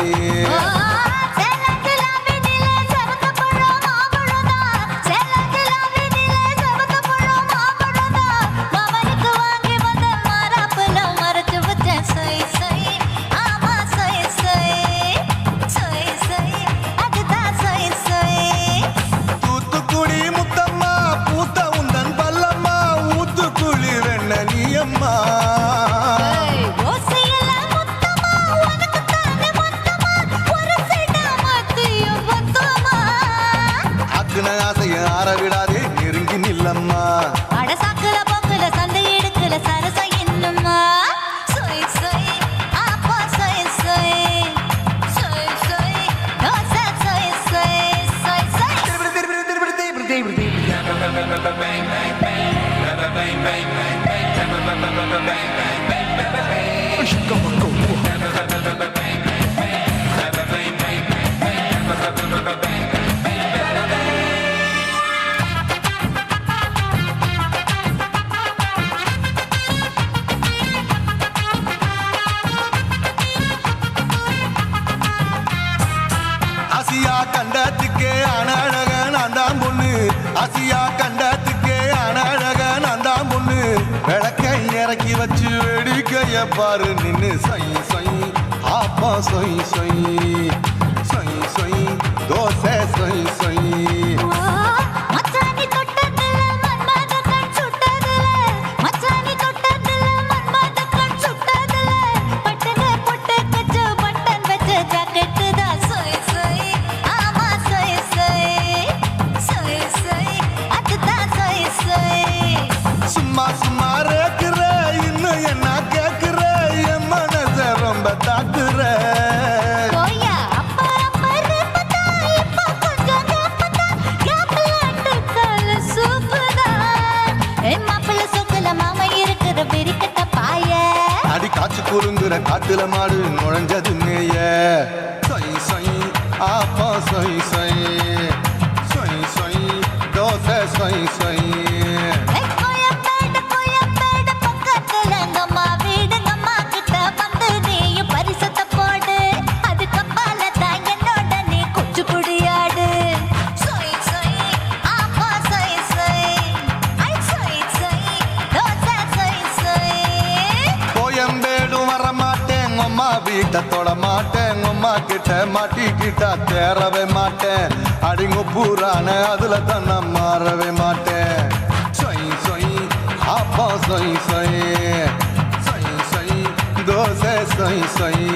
விடாதே நெருங்கி நில்லம்மா அட சாக்குல பொக்குல சந்தை எடுக்கல சரச என்னம்மா சொய் சொய் அப்பா சொய் சொய் சொய் சொய் தோசை சொய் சொய் சொய் ஆசியா கண்டத்துக்கே அனழக நான் தான் பொண்ணு ஆசியா கண்டத்துக்கே அனழக நான் தான் பொண்ணு விளக்கை இறக்கி வச்சு வேடிக்கைய பாரு நின்னு சொய் சொய் ஆப்பா சொய் சொய் சொய் சொய் தோசை சொய் சொய் சும்மா சும்மா ரேக்குற இன்னும் என்ன கேக்குற என் மனச ரொம்ப தாக்குற அடி காய்ச்சி குறுங்குற காட்டுல மாடு நுழைஞ்சது மேய சொய் சொய் ஆப்பா சொய் சொய் சொய் சொய் தோசை சொய் சொய் வீட்டை தொட மாட்டேன் அம்மா கிட்ட மாட்டிக்கிட்டா தேரவே மாட்டேன் அடிங்க பூரான அதுல தான் நான் மாறவே மாட்டேன் சொய் சொய் அப்பா சொய் சொய் சொய் சொய் தோசை சொய் சொய்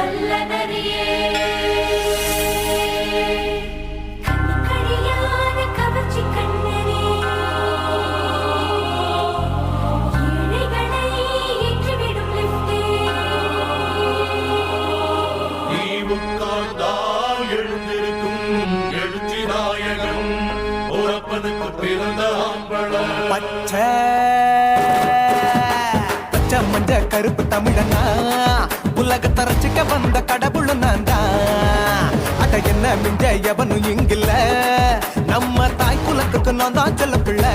கள்ளநரியே கண்ணிக்கழியாத கவர்ச்சி கண்ணனே ஏழைகளை ஏற்றிவிடும் லிப்டே நீ உட்கார்ந்தால் எழுந்திருக்கும் எழுச்சி நாயகன் உறப்பனுக்கு பிறந்த ஆம்பளம் பச்சை பச்சை மஞ்ச கருப்பு தமிழனா உலகத்தை ரசிக்க வந்த கடவுள் நான் தான் அட என்ன மிஞ்ச எவனும் இங்கில்ல நம்ம தாய் குலத்துக்கு நான் தான் செல்ல பிள்ளை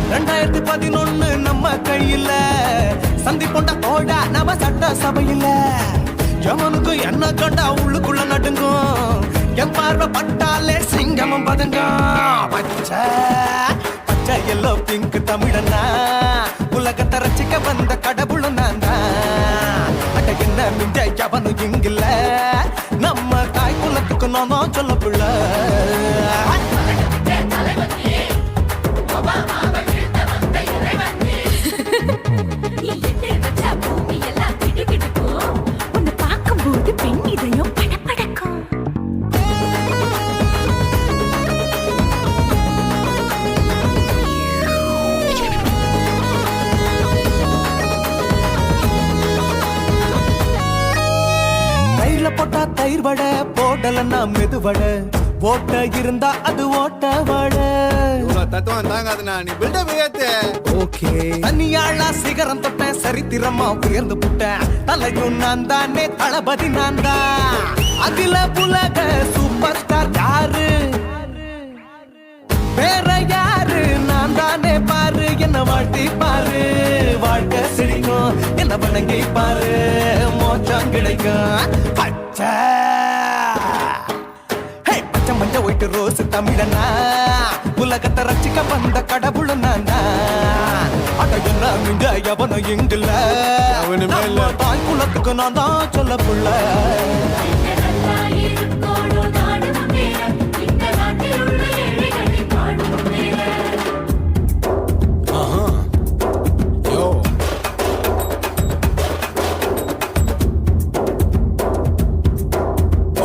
2011 நம்ம கையில சந்தி போட்ட தோடா நம்ம சட்ட சபையில எவனுக்கு என்ன கண்டா உள்ளுக்குள்ள நடுங்கும் என் பார்வை பட்டாலே சிங்கமும் பதுங்க பச்சை பச்சை எல்லோ பிங்க் தமிழனா உலகத்தை ரசிக்க வந்த கடவுள் நான் தான் அட என்ன மிஞ்ச எவனும் இங்கில்ல நம்ம தாய் குலத்துக்கு நான் தான் சொல்ல பிள்ளை உன்னை பார்க்கும்போது பெண் இதயம் படபடக்கும் தயிர்ல போட்டா தயிர் வடை போடலன்னா மெதுவடை ஓட்ட இருந்தா அது ஓட்ட வடை தத்துவம் தாங்காதுண்ணா நீ பில்டப் ஏத்து ஓகே தனியாளா சிகரம் தொட்டேன் சரித்திரமா உயர்ந்து புட்டேன் தலையும் நான் தானே தளபதி நான் தான் அகில உலக சூப்பர் ஸ்டார் யாரு வேற யாரு நான் தானே பாரு என்ன வாழ்த்தி பாரு வாழ்க்கை சிரிக்கும் என்ன வணங்கி பாரு மோச்சம் கிடைக்கும் பச்சை பச்சை மஞ்ச ஒயிட்டு ரோஸ் தமிழனா உலகத்தை ரசிக்க வந்த கடவுள் நான் தான் அட என்ன மிஞ்ச எவனும் இங்கில்ல அவனுமே இல்ல. நம்ம தாய் குலத்துக்கு நான் தான் சொல்ல புள்ள இருக்கோடும் நாடும் வேற இந்த நாட்டில் உள்ள ஏழைகளின் நாடும் வேற யோ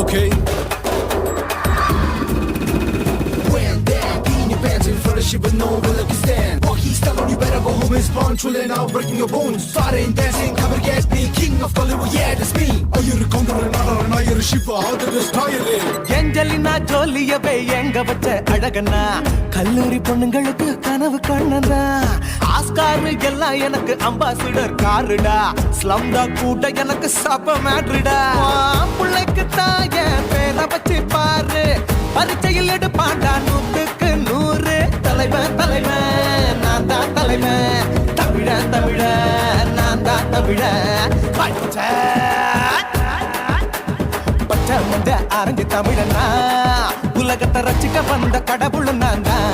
okay But no one look stand. Walk he's telling you better go home and spawn. Chilling out, breaking your bones. Fighting, dancing, cover gas, me king of Hollywood, yeah, that's me. Are you the condor and not are you ship how to destroy it? Angelina ஜோலியவே எங்க வச்ச அழகனா கல்லூரி பொண்ணுங்களுக்கு கனவு கண்ணனா Oscar எல்லாம் எனக்கு ambassador காருடா ஸ்லம்டா கூட எனக்கு சப்ப மேட்ருடா பிள்ளைக்கு தான் என் பேரை வச்சு பாரு பரீட்சையில் எடுப்பாண்டா 100க்கு 100 தலைவன் தலைவன் நான் தான் தலைவன் தமிழன் தமிழன் நான் தான் தமிழன் பச்சை பச்சை மஞ்ச ஆரஞ்சு தமிழனா உலகத்தை ரசிக்க வந்த கடவுள் நான் தான்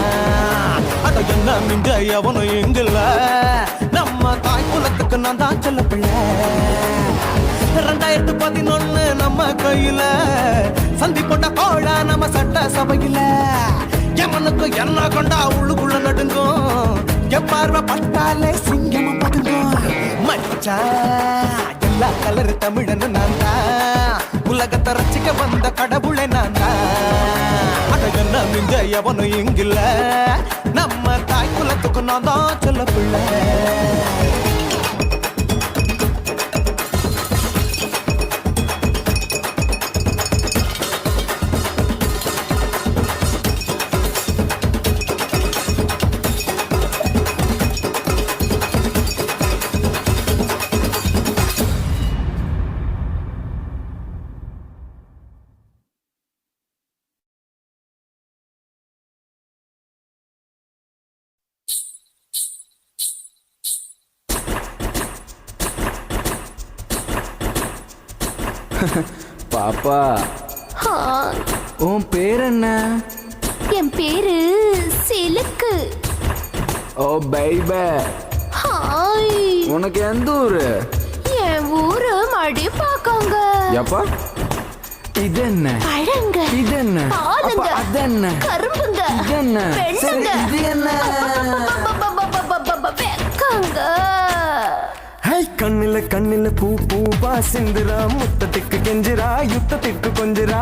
அட என்ன மிஞ்ச எவனும் எங்கில்ல நம்ம தாய் குலத்துக்கு நான் தான் சொல்ல பிள்ளை 2011 நம்ம கையில சந்தி போட்ட கோழா நம்ம சட்ட சபையில எமனுக்கு என்ன கொண்டா உள்ளுக்குள்ள நடுங்கும் என் பார்வை பட்டாலே சிங்கமும் பதுங்கும் மச்சா எல்லா கலர் தமிழன்னு நான் தான் உலகத்தை ரசிக்க வந்த கடவுளை நான் தான் அட என்ன மிஞ்ச எவனும் இங்கில்ல நம்ம தாய் குலத்துக்கு நான் தான் சொல்ல பிள்ளை பாப்பா ஹாய் உன் பேர் என்ன? என் பேரு சிலுக்கு ஓ பைபே, ஹாய் உனக்கு எந்த ஊரு? என் ஊரு மடிப்பாக்கங்க எப்பா இது என்ன? பழங்க இது என்ன? பாலுங்க அப்ப அது என்ன? கரும்புங்க இது என்ன? சரி, பெண்ணுங்க இது என்ன? வெக்கங்க கண்ணுல கண்ணுல பூ பூவா சிந்துரா முத்தத்துக்கு கெஞ்சுரா யுத்தத்துக்கு கொஞ்சுரா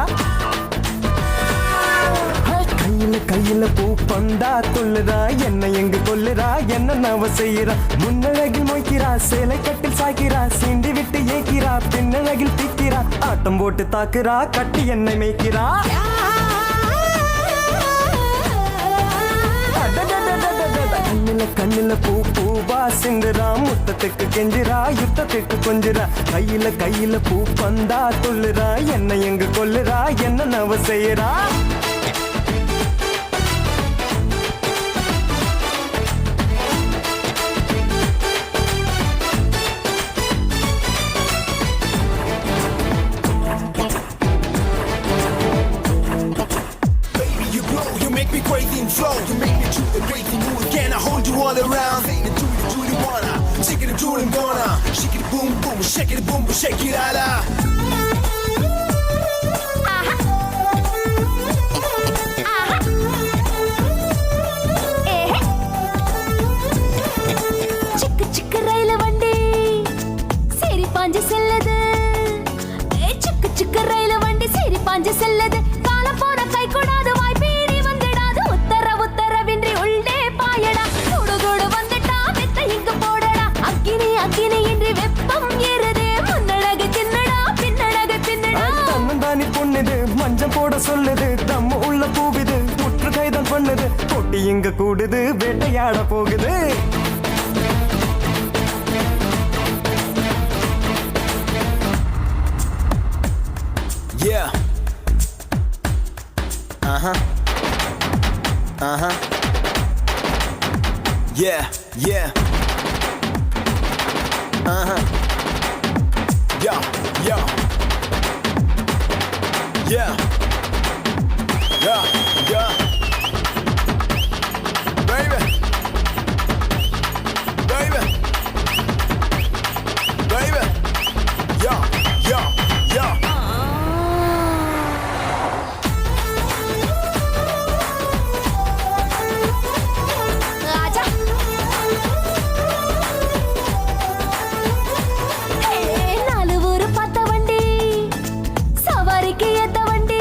கையில கையில பூ பந்தா கொள்ளுறா என்ன எங்க கொல்லுறா என்ன நவ செய்யறா முன்னழகில் மொய்க்கிறா சேலை கட்டில் சாய்க்கிறா சீண்டி விட்டு ஏக்கிறா பின்னழகில் திக்கிறா ஆட்டம் போட்டு தாக்குறா கட்டி என்னை மேய்க்கிறா கண்ணுல கண்ணுல பூ பூவா சிந்துரா முத்தத்துக்கு கெஞ்சுரா யுத்தத்துக்கு கொஞ்சுரா கையில கையில பூ பந்தா கொள்ளுறா என்ன எங்க கொல்லுறா என்ன நவ செய்யறா Crazy and flow, you make me do the crazy move. Can I hold you all around? Say the do you wanna? Shake it, do it, gonna. Shake it, boom, boom, shake it, boom, boom, shake it, ala. சிக்கு சிக்கு ரயில் வண்டி சரி பாஞ்சு செல்லது சிக்கு சிக்கு ரயில் வண்டி சரி பாஞ்சு செல்லது காலம் போன கை கூடாது வாய்ப்பீடி வந்துடாது உத்தரவின்றி உள்ளே பாயடா கூடு கூடு வந்துட்டா வெத்த இங்க போடடா அக்கினி அக்கினி இன்றி வெப்பம் ஏறுதே முன்னழகு தின்னடா பின்னழகு தின்னடா தன்னந்தானி பொண்ணுது மஞ்சம் போட சொல்லுது தம்ம உள்ள பூவிது முற்று கைதான் பண்ணுது பொட்டி இங்க கூடுது வேட்டையாட போகுது Yeah. Yeah, yeah. Yo, yo. Yeah. Yeah, yeah. Baby. Baby. Baby. Yo, yo, yo. ராஜா நாலு ஊரு பார்த்த வண்டி சவாரிக்கு ஏத்த வண்டி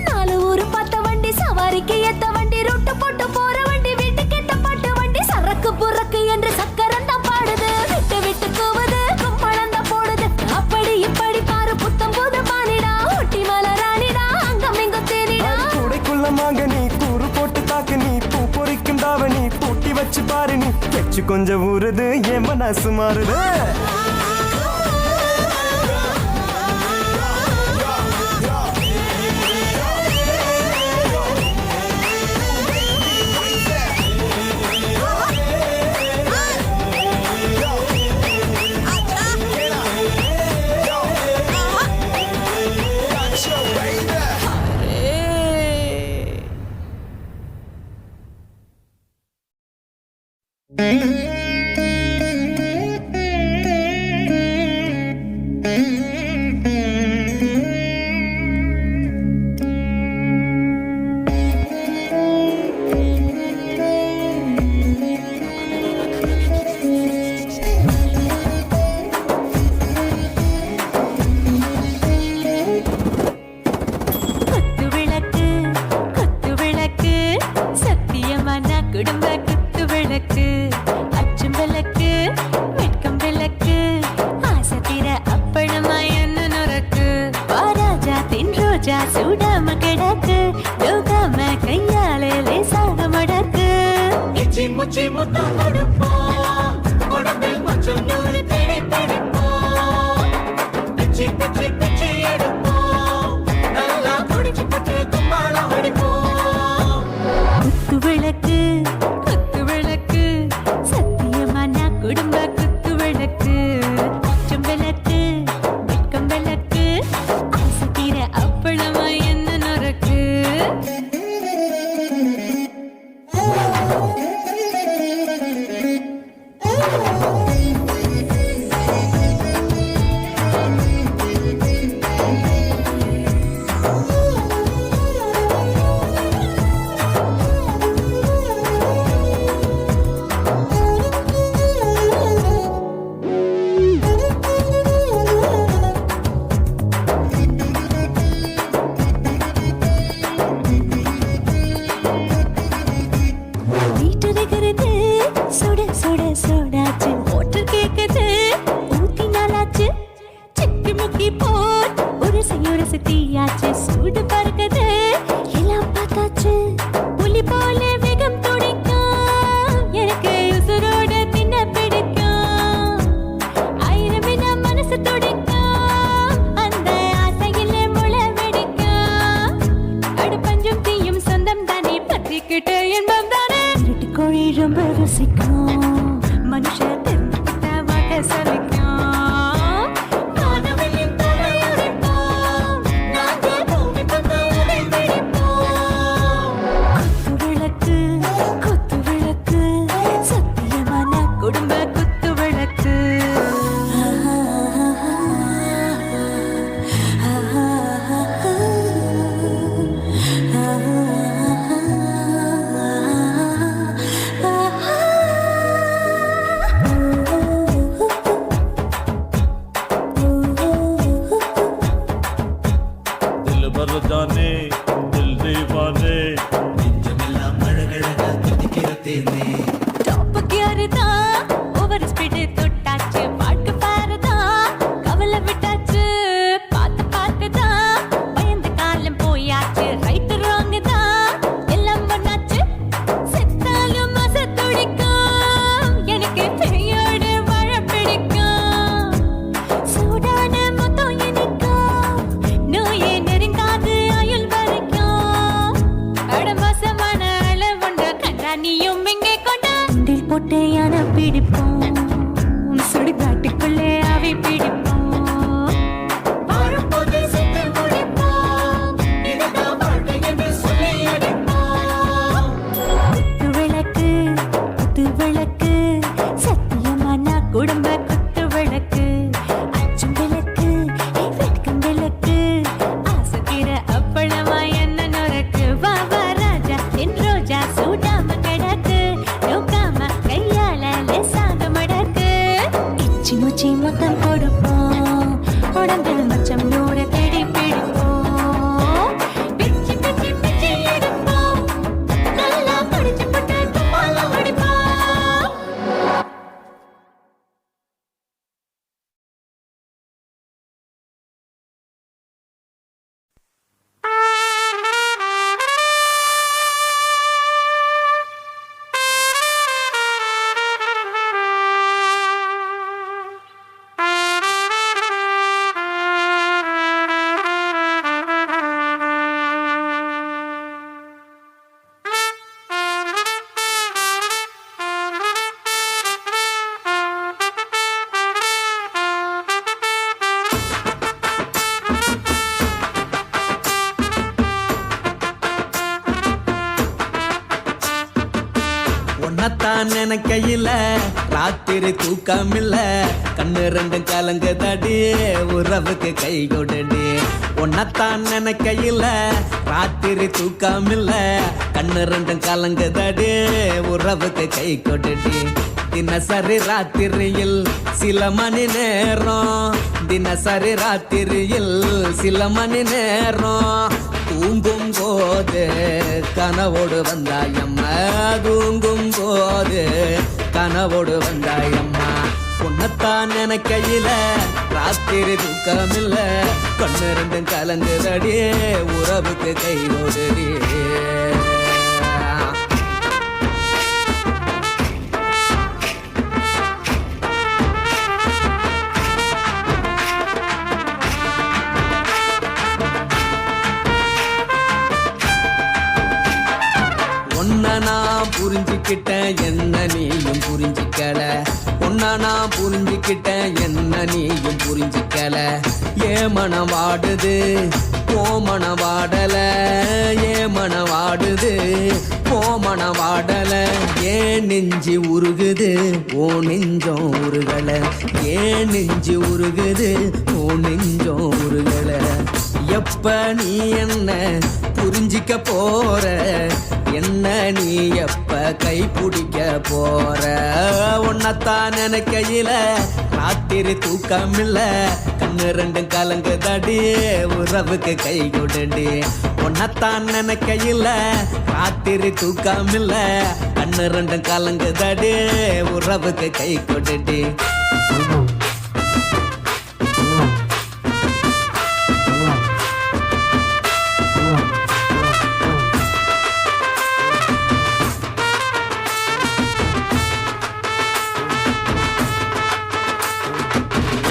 நாலு ஊரு பார்த்த வண்டி சவாரிக்கு ஏத்த வண்டி ரூட்டு போட்டு போற வண்டி வீட்டுக்கு ஏத்த பாட்டு வண்டி சரக்கு புறக்கு என்று சக்கரம் தான் பாடுது விட்டு விட்டு கூவுது கும்பளம் தான் போடுது அப்படி இப்படி பாரு புத்தம் போது பானிடா ஊட்டி மலை ராணிடா அங்கம் எங்கும் தேனிடா கூடைக்குள்ள மாங்க நீ கூறு போட்டு தாக்கு நீ பூ பொறிக்கும் தாவணி பூட்டி வச்சு பாரு நீ கெச்சு கொஞ்சம் ஊறுது என் மனசு மாறுது சூடாம கிடக்கு யோகாம கையாலே லேசாக மடக்கு இச்சி முச்சி முத்தம் கொடுப்போம் உடம்பில் மச்சம் நூறு தேடி பிடிப்போம் பிச்சி பிச்சி பிச்சி எடுப்போம் நல்லா குடிச்சு பட்டு கும்பாலம் அடிப்போம் குத்து விளக்கு சத்தியமா நான் குடும்ப குத்து விளக்கு அச்சம் விளக்கு வெட்கம் விளக்கு ஆசை தீர அப்பளமா என்ன நொறுக்கு ரசிக்கும் மனுஷன் தெரிஞ்சுக்கிட்ட வாட்ட சலிக்கும் வானவெளியின் தலையுடைப்போம் நாங்கள் பூமி பந்து அதை பிடிப்போம் குத்து விளக்கு சத்தியமான குடும்ப குத்து விளக்கு दिल भर जाने दिल दीवाने டாப் கியர் தான் ஓவர் ஸ்பீட் தொட்டாச்சு பாட்டு பாரு தான் கவலை விட்டாச்சு பார்த்து தான் பயந்து காலம் போயாச்சு ரைட் ராங் தான் எல்லாம் பண்ணாச்சு செத்தாலும் மச துடிக்கும் எனக்கு பெரியோடு வாழ பிடிக்கும் சூடான மொத்தம் எனக்கும் நோயே நெருங்காது ஆயுள் வரைக்கும் அடமோசமான அளவுண்ட கண்டா நீயும் இங்கே கொண்ட உண்டில் போட்டு யானை பிடிப்போம் சுடுகாட்டுக்குள்ளே அவை பிடிப்போம் வாழும்போது செத்து முடிப்போம் இதுதான் வாழ்க்கை என்று சொல்லி அடிப்போம் குத்து விளக்கு சத்தியமான குடும்ப குத்து விளக்கு அச்சும் விளக்கு வெட்கம் விளக்கு ஆசைக்கிற அப்பளமா என்ன நொறுக்கு வா வா ராஜா என் ரோஜா சூடாம கிடக்கு நோக்காம கையால லேசாக மடக்கு இச்சி முச்சி மொத்தம் கொடுப்போம் உடம்பில் மச்சம் நூற தேடி பிடிப்போம் பிச்சி பிச்சி பிச்சி எடுப்போம் நல்லா படிச்சு போட்டு துப்பால ஓடிப்போம் உன்னத்தான் நினைக்கையில ராத்திரி தூக்கமில்ல கண்ணு ரெண்டும் கலங்குதடி உறவுக்கு கை கொடுடி உன்னத்தான் நினைக்கையில ராத்திரி தூக்கமில்ல கண்ணு ரெண்டும் கலங்குதடி உறவுக்கு கை கொடுடி தினசரி ராத்திரியில் சில மணி நேரம் தினசரி ராத்திரியில் சில மணி நேரம் தூங்கும் போது கனவோடு வந்தாயம்மா தூங்கும் போது கனவோடு வந்தாயம்மா உன்னத்தான் நினைக்கையில ராத்திரி தூக்கமில்ல கண்ணு ரெண்டும் கலங்குதடி உறவுக்கு கை ஓடுடி உன்னை நான் புரிஞ்சுக்கிட்டேன் என்ன நீயும் புரிஞ்சிக்கல உன்னை நான் புரிஞ்சுக்கிட்டேன் என்ன நீயும் புரிஞ்சிக்கல ஏன் மனம் வாடுது ஓ மனம் வாடல ஏன் மனம் வாடுது ஓ மனம் வாடல ஏன் நெஞ்சு உருகுது ஓ நெஞ்சம் உருகல ஏன் நெஞ்சு உருகுது ஓ நெஞ்சம் உருகல எப்ப நீ என்ன புரிஞ்சிக்க போற என்ன நீ எப்ப கை பிடிக்க போற உன்னத்தான் நினைக்கையில ராத்திரி தூக்கமில்ல கண்ணு ரெண்டும் கலங்குதடி உறவுக்கு கை கொடுடி உன்னத்தான் நினைக்கையில ராத்திரி தூக்கமில்ல கண்ணு ரெண்டும் கலங்குதடி உறவுக்கு கை கொடுடி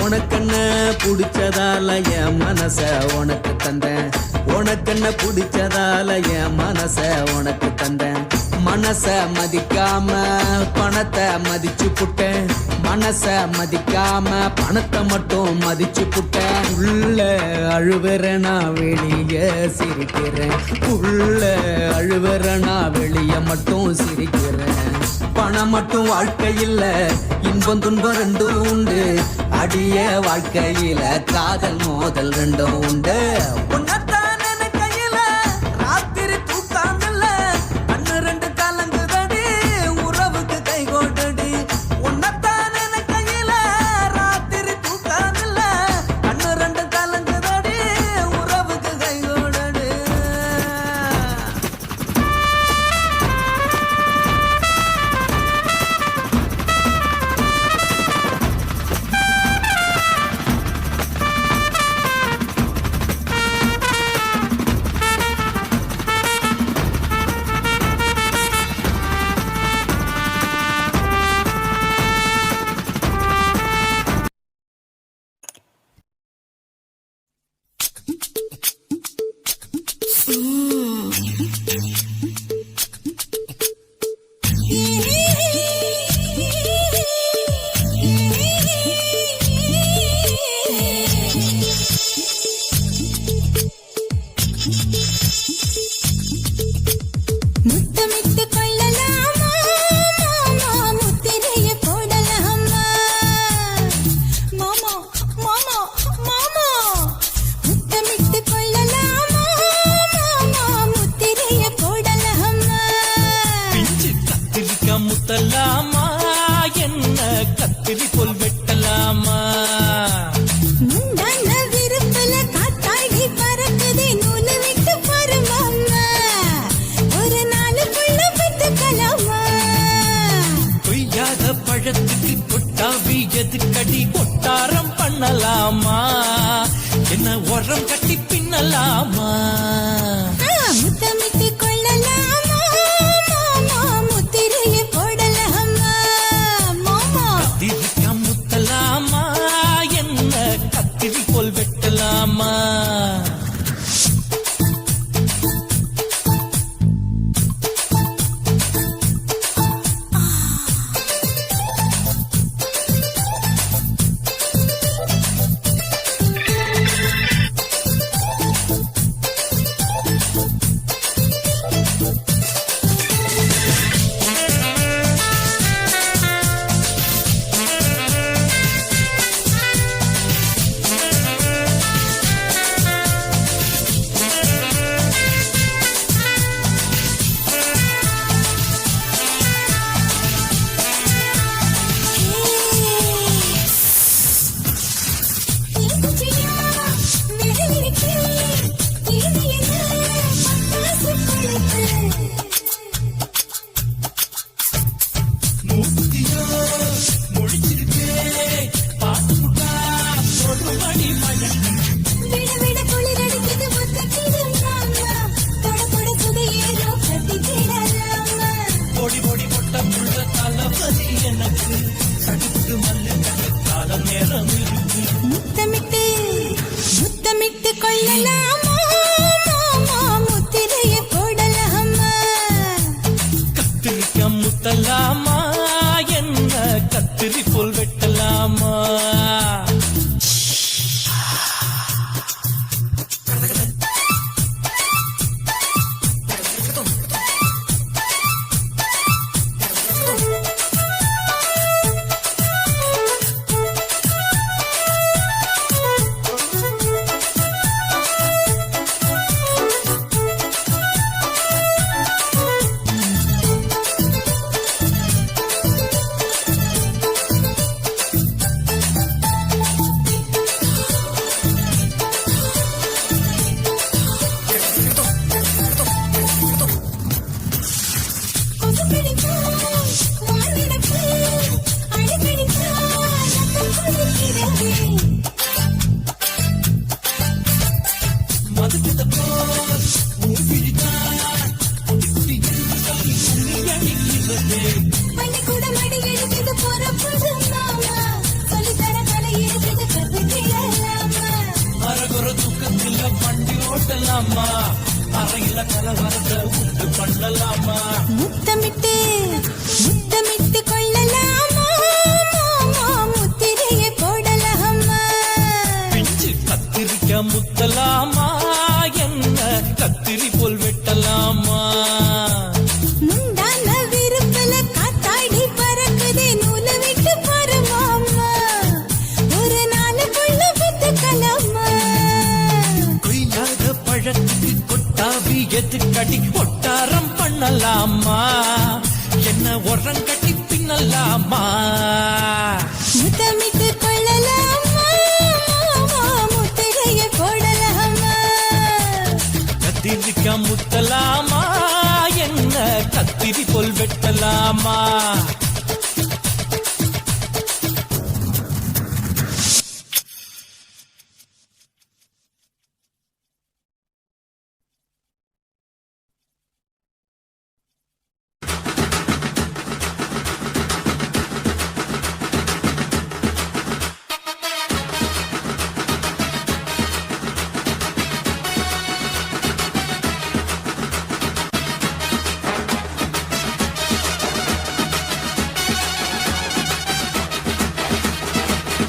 உனக்கு என்ன பிடிச்சதால என் மனச உனக்கு தந்தேன் உனக்கென்ன பிடிச்சதால என் மனச உனக்கு தந்தேன். மனச மதிக்காம பணத்தை மதிச்சு புட்டேன். மனச மதிக்காம பணத்தை மட்டும் மதிச்சு புட்டேன். உள்ள அழுவுற நான் வெளிய சிரிக்கிறேன். உள்ள அழுவுற நான் வெளிய மட்டும் சிரிக்கிறேன். பணம் மட்டும் வாழ்க்கையில் இன்பம் துன்பம் ரெண்டும் உண்டு. அடிய வாழ்க்கையில காதல் மோதல் ரெண்டும் உண்டு. உன்னத்தான் நினைக்கையில ராத்திரி தூக்காமல்ல கண்ணு ரெண்டு கலங்குதடி உறவுக்கு கை கோட்டடி. உன்னத்தான் நினைக்கையில ராத்திரி தூக்காமல்ல கண்ணு ரெண்டு கலங்குதடி உறவுக்கு கை கோட்டடி. முத்தமிட்டு கொள்ளலாமா மாமா முத்திரைய போடலாமா மாமா மாமா மாமா முத்தமிட்டு கொள்ளலாமா மாமா முத்திரைய போடலாமா கத்திரிக்கா முத்தலாமா என்ன கத்திரி போல் வெட்டலாமா. முந்தான விருப்பல காத்தாடி பறக்குதே நூலு விட்டு பாரு மாமா ஒரு நாளுக்குள்ள பெத்துக்கலாமா. கொய்யாத பழத்துக்கு கொட்டாவி எதுக்கடி கொட்டாரம் பண்ணலாமா. என்ன உரம் கட்டி பின்னலாமா. முத்தமிட்டு கொள்ளலாமா மாமா முத்திரைய போடலாமா மாமா கத்திரிக்கா முத்தலாமா என்ன கத்திரி போல் வெட்டலாமா. முத்தமிட்டு முத்தமிட்டு கொள்ளலாமா மாமா முத்திரைய போடலாமா. கத்திரிக்கா முத்தலாமா என்ன கத்திரி போல் வெட்டலாமா. முத்தலாமா என்ன கத்திரி போல் வெட்டலாமா முந்தான விருப்பல காத்தாடி பறக்குதே நூலை விட்டு பரமாமா ஒரு நாளுக்குள்ள வித்துக்கலாமா கொய்யாத பழத்துக்கு கொட்டாவி எதுக்கடி ஒட்டாரம் பண்ணலாமா என்ன உரம் கட்டி பின்னலாமா முத்தமிட்டு கொள்ளலாமா முத்திரைய போடலாமா கத்திரிக்கா முத்தலாமா என்ன கத்திரி போல் வெட்டலாமா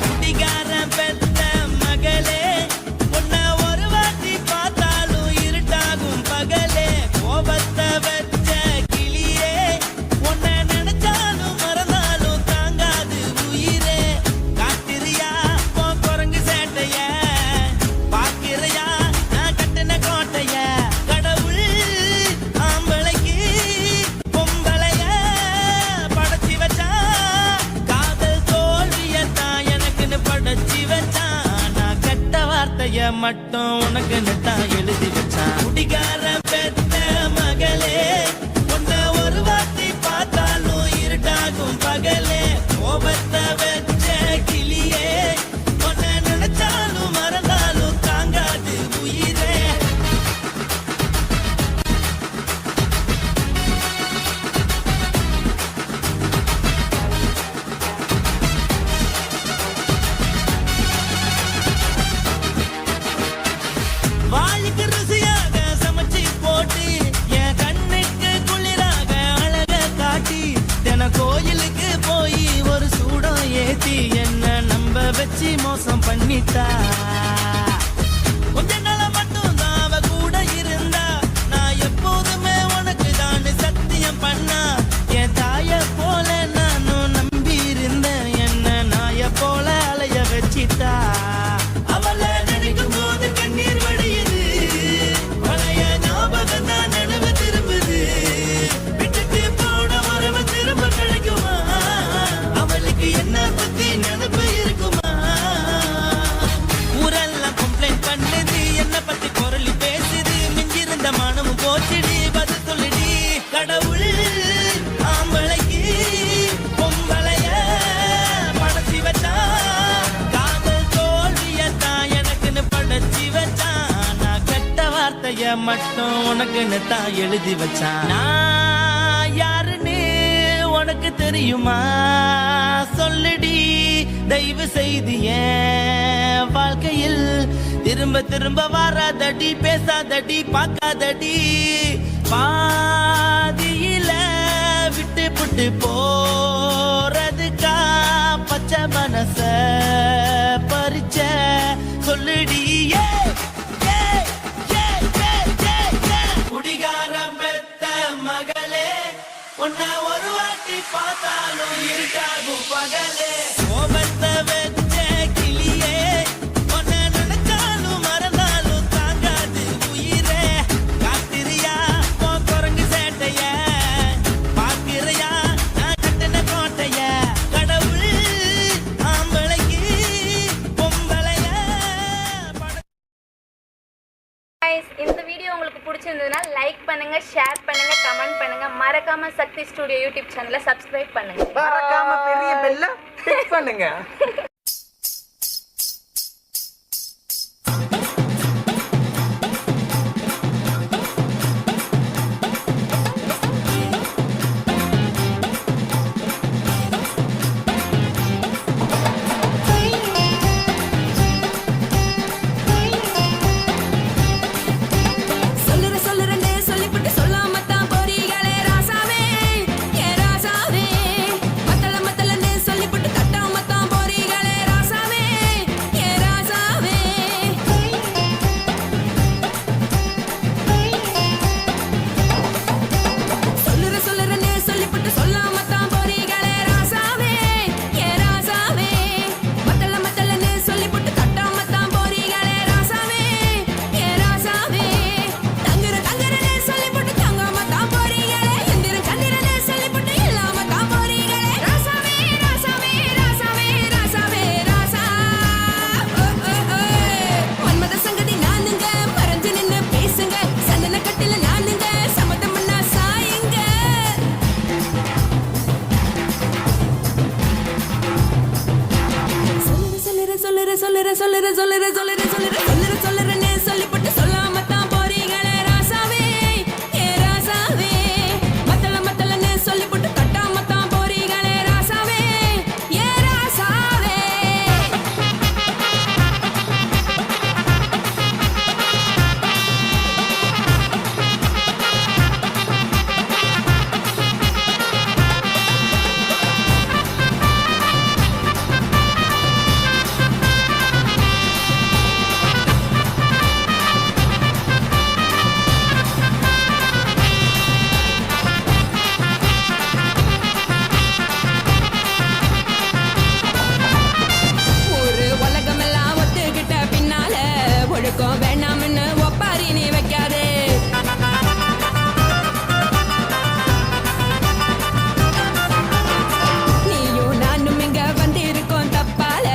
குடிகாரன் பெத்த மகளே உன்னை ஒரு வாட்டி பார்த்தாலும் இருட்டாகும் பகலே கோபத்தை வச்ச கிளியே உன்னை நினைச்சாலும் மறந்தாலும் தாங்காது உயிரே காத்திரியா உன் குரங்கு சேட்டைய பாக்கிறையா நான் கட்டின கோட்டைய கடவுள் ஆம்பளைக்கு பொம்பளைய படைச்சி வச்சா காதல் தோல்வியத்தான் எனக்குன்னு படைச்சி வச்சான் நான் கெட்ட வார்த்தைய மட்டும் உனக்குன்னு தான் எழுதி வச்சான் குடிகாரன் பெத்த மகளே உன்னை ஒரு வாட்டி பார்த்தாலும் இருட்டாகும் பகலே கோபத்தை வச்ச கிளியே உன்னை நினைச்சாலும் மறந்தாலும் தாங்காது உயிரே வாய்க்கு ருசியாக சமைச்சு போட்டு என் கண்ணுக்கு குளிராக அழக காட்டி தின கோயிலுக்கு போய் ஒரு சூடம் ஏத்தி என்ன நம்ப வச்சு மோசம் பண்ணிட்டா கொஞ்ச நாள மட்டும் தான் அவ கூட இருந்தா நான் எப்போதுமே உனக்கு தான் சத்தியம் பண்ணா என் தாய போல நானும் நம்பி இருந்தேன் என்ன நாய போல அலைய வச்சிட்டா அவளை நினைக்கும் போது கண்ணீர் வடியுது பழைய ஞாபகம் தான் நினைவு திரும்புது விட்டுட்டு போன உறவு திரும்ப கிடைக்குமா அவளுக்கு என்ன பத்தி நினைப்பு இருக்குமா ஊரெல்லாம் கம்ப்ளைண்ட் பண்ணுது என்ன பத்தி குரலி பேசுது மிஞ்சிருந்த மனமும் போச்சுடி பதில் சொல்லுடி கடவுள் ஆம்பளைக்கு பொம்பளைய படைச்சி வச்சா காதல் தோல்வியத்தான் எனக்குன்னு படைச்சி வச்சான் நான் கெட்ட வார்த்தைய மட்டும் உனக்குன்னு தான் எழுதி வச்சான் நான் யாருன்னு உனக்கு தெரியுமா சொல்லுடி தயவு செய்து என் வாழ்க்கையில் திரும்ப திரும்ப வராதடி பேசாதடி பார்க்காதடி பாதியில விட்டு புட்டு போறதுக்கா பச்சை மனச பறிச்ச சொல்லுடி குடிகாரம் பெத்த மகளே உன்னை ஒரு வாட்டி பார்த்தாலும் இருக்காகும் பகலே கோபத்தை வச்ச கிளியே உன்னை நினைச்சாலும் மறந்தாலும் தாங்காது உயிரே காத்திரியா உன் குரங்கு சேட்டைய பாக்கிறையா நான் கட்டின கோட்டைய கடவுள் ஆம்பளைக்கு பொம்பளைய Guys, இந்த வீடியோ உங்களுக்கு பிடிச்சிருந்ததுன்னா லைக் பண்ணுங்க, ஷேர் பண்ணுங்க, கமெண்ட் பண்ணுங்க, மறக்காம சக்தி ஸ்டுடியோ யூடியூப் சேனலை சப்ஸ்கிரைப் பண்ணுங்க. மறக்காம பெரிய பெல்ல கிளிக் பண்ணுங்க. மத்தல மத்தலன்னு சொல்லிப்புட்டு தட்டாமத்தான் போறீங்களே சொல்லுறேன்னு சொல்லிப்பட்டு சொல்லாம தான் போறீங்களே ராசாவே ஏ ராசாவே மத்தலன்னு சொல்லிப்பட்டு கட்டாம தான் போறீங்களே ராசாவே ஏ ராசாவே ஒரு உலகமெல்லாம் ஒத்துக்கிட்ட பின்னால ஒழுக்கம் வேணாம்னு ஒப்பாரி நீ வைக்காதே நீயும் நானும் இங்க வந்திருக்கோம் தப்பால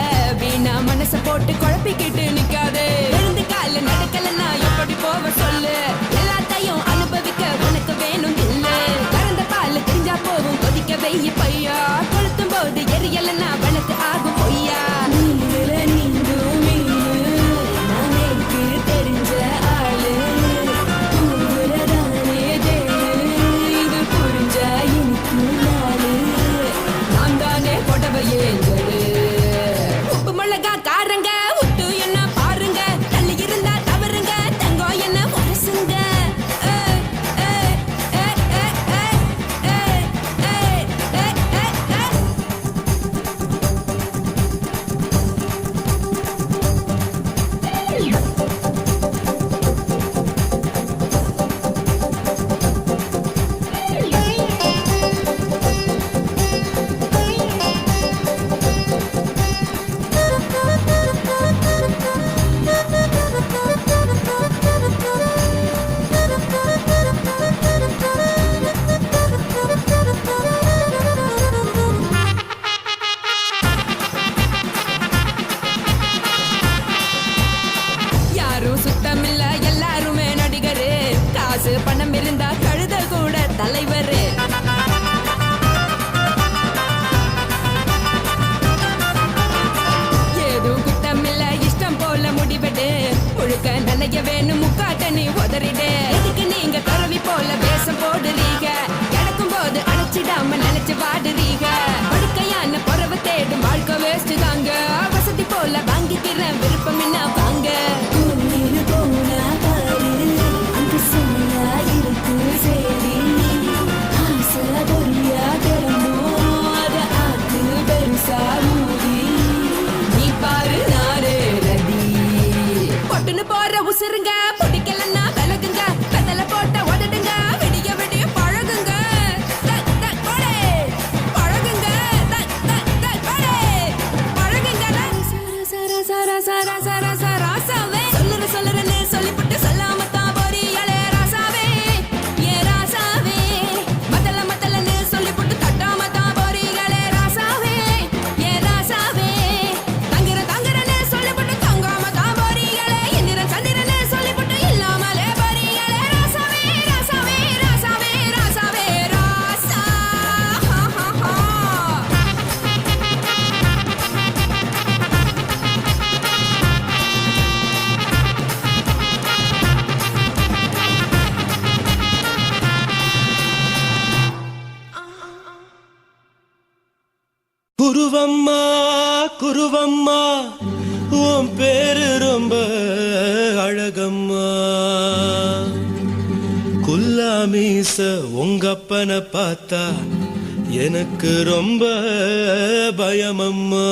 வீணா மனச போட்டு குழப்பிக்கிட்டு நிக்காதே எழுந்து கால நடக்கலன்னா எப்படி போவ சொல்லு எல்லாத்தையும் அனுபவிக்க உனக்கு வேணும் இல்ல கறந்த பால் தெரிஞ்சா போகும் கொதிக்க வெய்ய பையா கொளுத்தும் போது எரியலன்னா வழக்கு ஆகும் பொய்யா நீங்கள நீங்கும் மீனு நாளைக்கு தெரிஞ்ச ஆளு ஊரதானே தேனு இது புரிஞ்சா எனக்கு நாளு நான் தானே கொடவையே உப்பு மிளகா காரங்க உட்டு என்ன பாருங்க தள்ளி இருந்தா தவறுங்க தங்கம் என்ன வரசுங்க யாரும் சுத்தமில்ல எல்லாருமே நடிகரு காசு பணம் இருந்தா கழுத கூட தலைவரு ஏதும் குத்தமில்ல இஷ்டம் போல முடிவெடு ஒழுக்க நினைய வேணும் முக்காட்ட நீ உதறிடு எதுக்கு நீங்க துறவி போல வேஷம் போடுறீங்க கிடக்கும் போது அழைச்சிடாம நினைச்சு வாடுறீங்க படுக்கையான பொறவை தேடும் வாழ்க்கை வேஸ்ட் தாங்க வசதி போல வாங்கிக்கிற விருப்பம் என்ன வாங்க போனா பாரு அந்த சுமையா இருக்கு சரி ஆசை பொரியா கிளம்பும் அத ஆத்து பெருசா மூடி நீ பாரு நானே ரதி பொட்டுன்னு போற உசுருங்க பிடிக்கலன்னா விலகுங்க கதல போட்ட உதடுங்க விடிய விடிய பழகுங்க பழகுங்க பழகுங்க ராசாவே சொல்லுறேன்னு சொல்லிப்புட்டு சொல்லாம தான் போறீங்களே ராசாவே ஏ ராசாவே மத்தலன்னு சொல்லிப்புட்டு தட்டாம தான் போறீங்களே ராசாவே ஏ ராசாவே தங்குறேன்னு சொல்லிப்புட்டு தங்காம தான் போறீங்களே இந்திரன் சந்திரன்னு சொல்லிப்புட்டு இல்லாமலே போறீங்களே ராசாவே ராசாவே ராசாவே ராசாவே ராசா குருவம்மா குருவம்மா உன் பேரு ரொம்ப அழகம்மா குல்லாமீச உங்கப்பனை பார்த்தா எனக்கு ரொம்ப பயமம்மா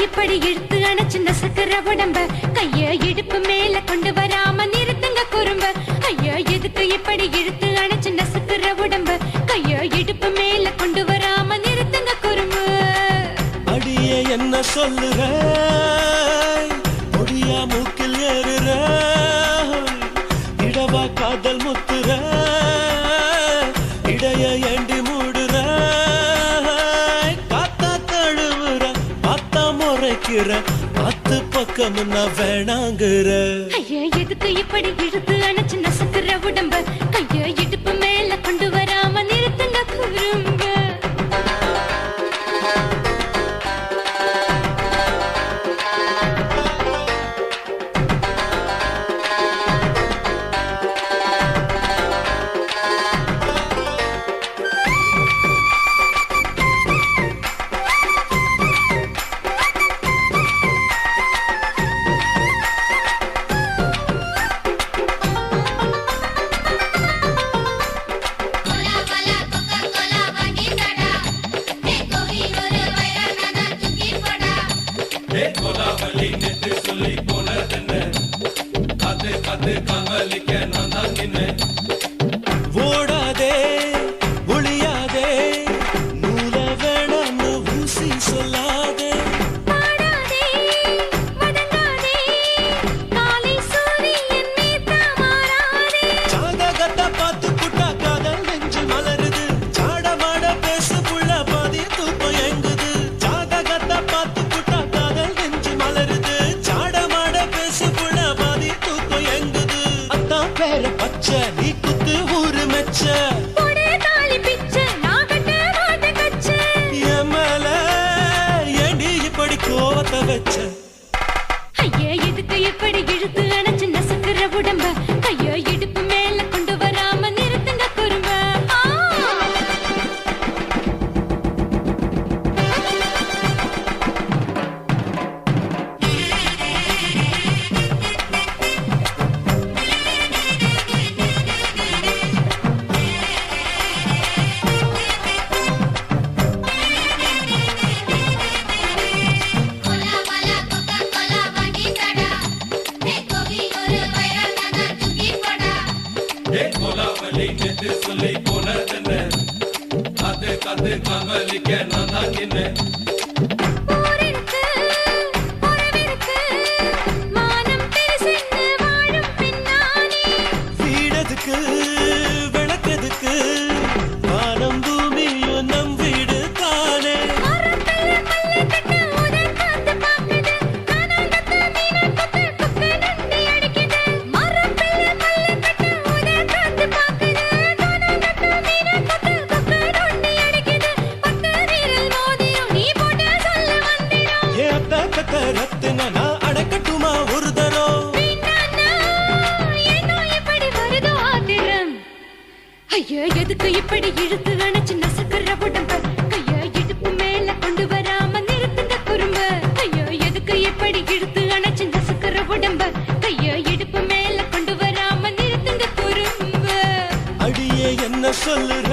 இப்படி இழுத்து அணைச்சு நசுக்கிற உடம்ப கைய இடுப்பு மேல கொண்டு வராம நிறுத்துங்க குறும்ப ஐயா எதுக்கு இப்படி இழுத்து அணைச்சு நசுக்கிற உடம்ப கைய இடுப்பு மேல கொண்டு வராம என்ன சொல்லுற பொடியா மூக்கில் ஏறுற இடவா காதல் முத்துற இடைய ஏண்டி மூடுற காத்தா தழுவுற பார்த்தா முறைக்கிற பத்து பக்கம் நான் வேணாங்குற ஐயா எதுக்கு இப்படி இழுத்து அணைச்சு நசுக்குற உடம்ப கைய இடுப்பு மேல கொண்டு வராம நிறுத்துங்க குறும்ப ஓடாதே ஒளியாதே நூல வேணான்னு ஊசி சொல்லாதே பாடாதே வதங்காதே காலை சூரியன் மீத மாறாதே ஜாதகத்தை பார்த்து புட்டா காதல் நெஞ்சு மலருது சாடமாட பேசு புள்ள பாதி தூக்கம் எங்குது ஜாதகத்தை பார்த்து புட்டா காதல் நெஞ்சு மலருது சாடமாட பேசு புள்ள பாதி தூக்கம் எங்குது அத்தான் பேர பச்சை நீ குத்து ஊரு மெச்ச போடே தாலி பிச்சை நான் கட்ட மாட்ட கச்சை என் மேல ஏண்டி இப்படி கோவத்தை வச்ச ஐயா எதுக்கு இப்படி இழுத்து அணைச்சு நசுக்குற உடம்ப கைய இடுப்பு மேல கொண்டு வராம நிறுத்துங்க குறும்ப போரிருக்கு உறவிருக்கு மானம் பெருசென்னு வாழும் பின்னானே வீடதுக்கு விளக்கதுக்கு வானம் பூமியும் நம் வீடு தானே மரத்துல மல்லு கட்டு உதர் காத்து பாக்குது கானாங்கத்து மீனா கொத்து கொக்கு நண்டி அடிக்குது மரத்துல மல்லு கட்டு உதர் காத்து பாக்குது கானாங்கத்து மீனா கொத்து கொக்கு நண்டி அடிக்குது பத்து வீரல் மோதியும் நீ போட்டு சொல்ல வந்திடும் ஏ அத்த ரத்தின நான் அடக்கட்டுமா ஒரு தரம் வீணானா, ஏனோ இப்படி வருதோ ஆத்திரம் ஐயா எதுக்கு இப்படி இழுத்து அணைச்சு நசுக்குற உடம்ப கைய இடுப்பு மேல கொண்டு வராம நிறுத்துங்க குறும்ப ஐயா எதுக்கு இப்படி இழுத்து அணைச்சு நசுக்குற உடம்ப கைய இடுப்பு மேல கொண்டு வராம நிறுத்துங்க குறும்ப அடியே என்ன சொல்லுற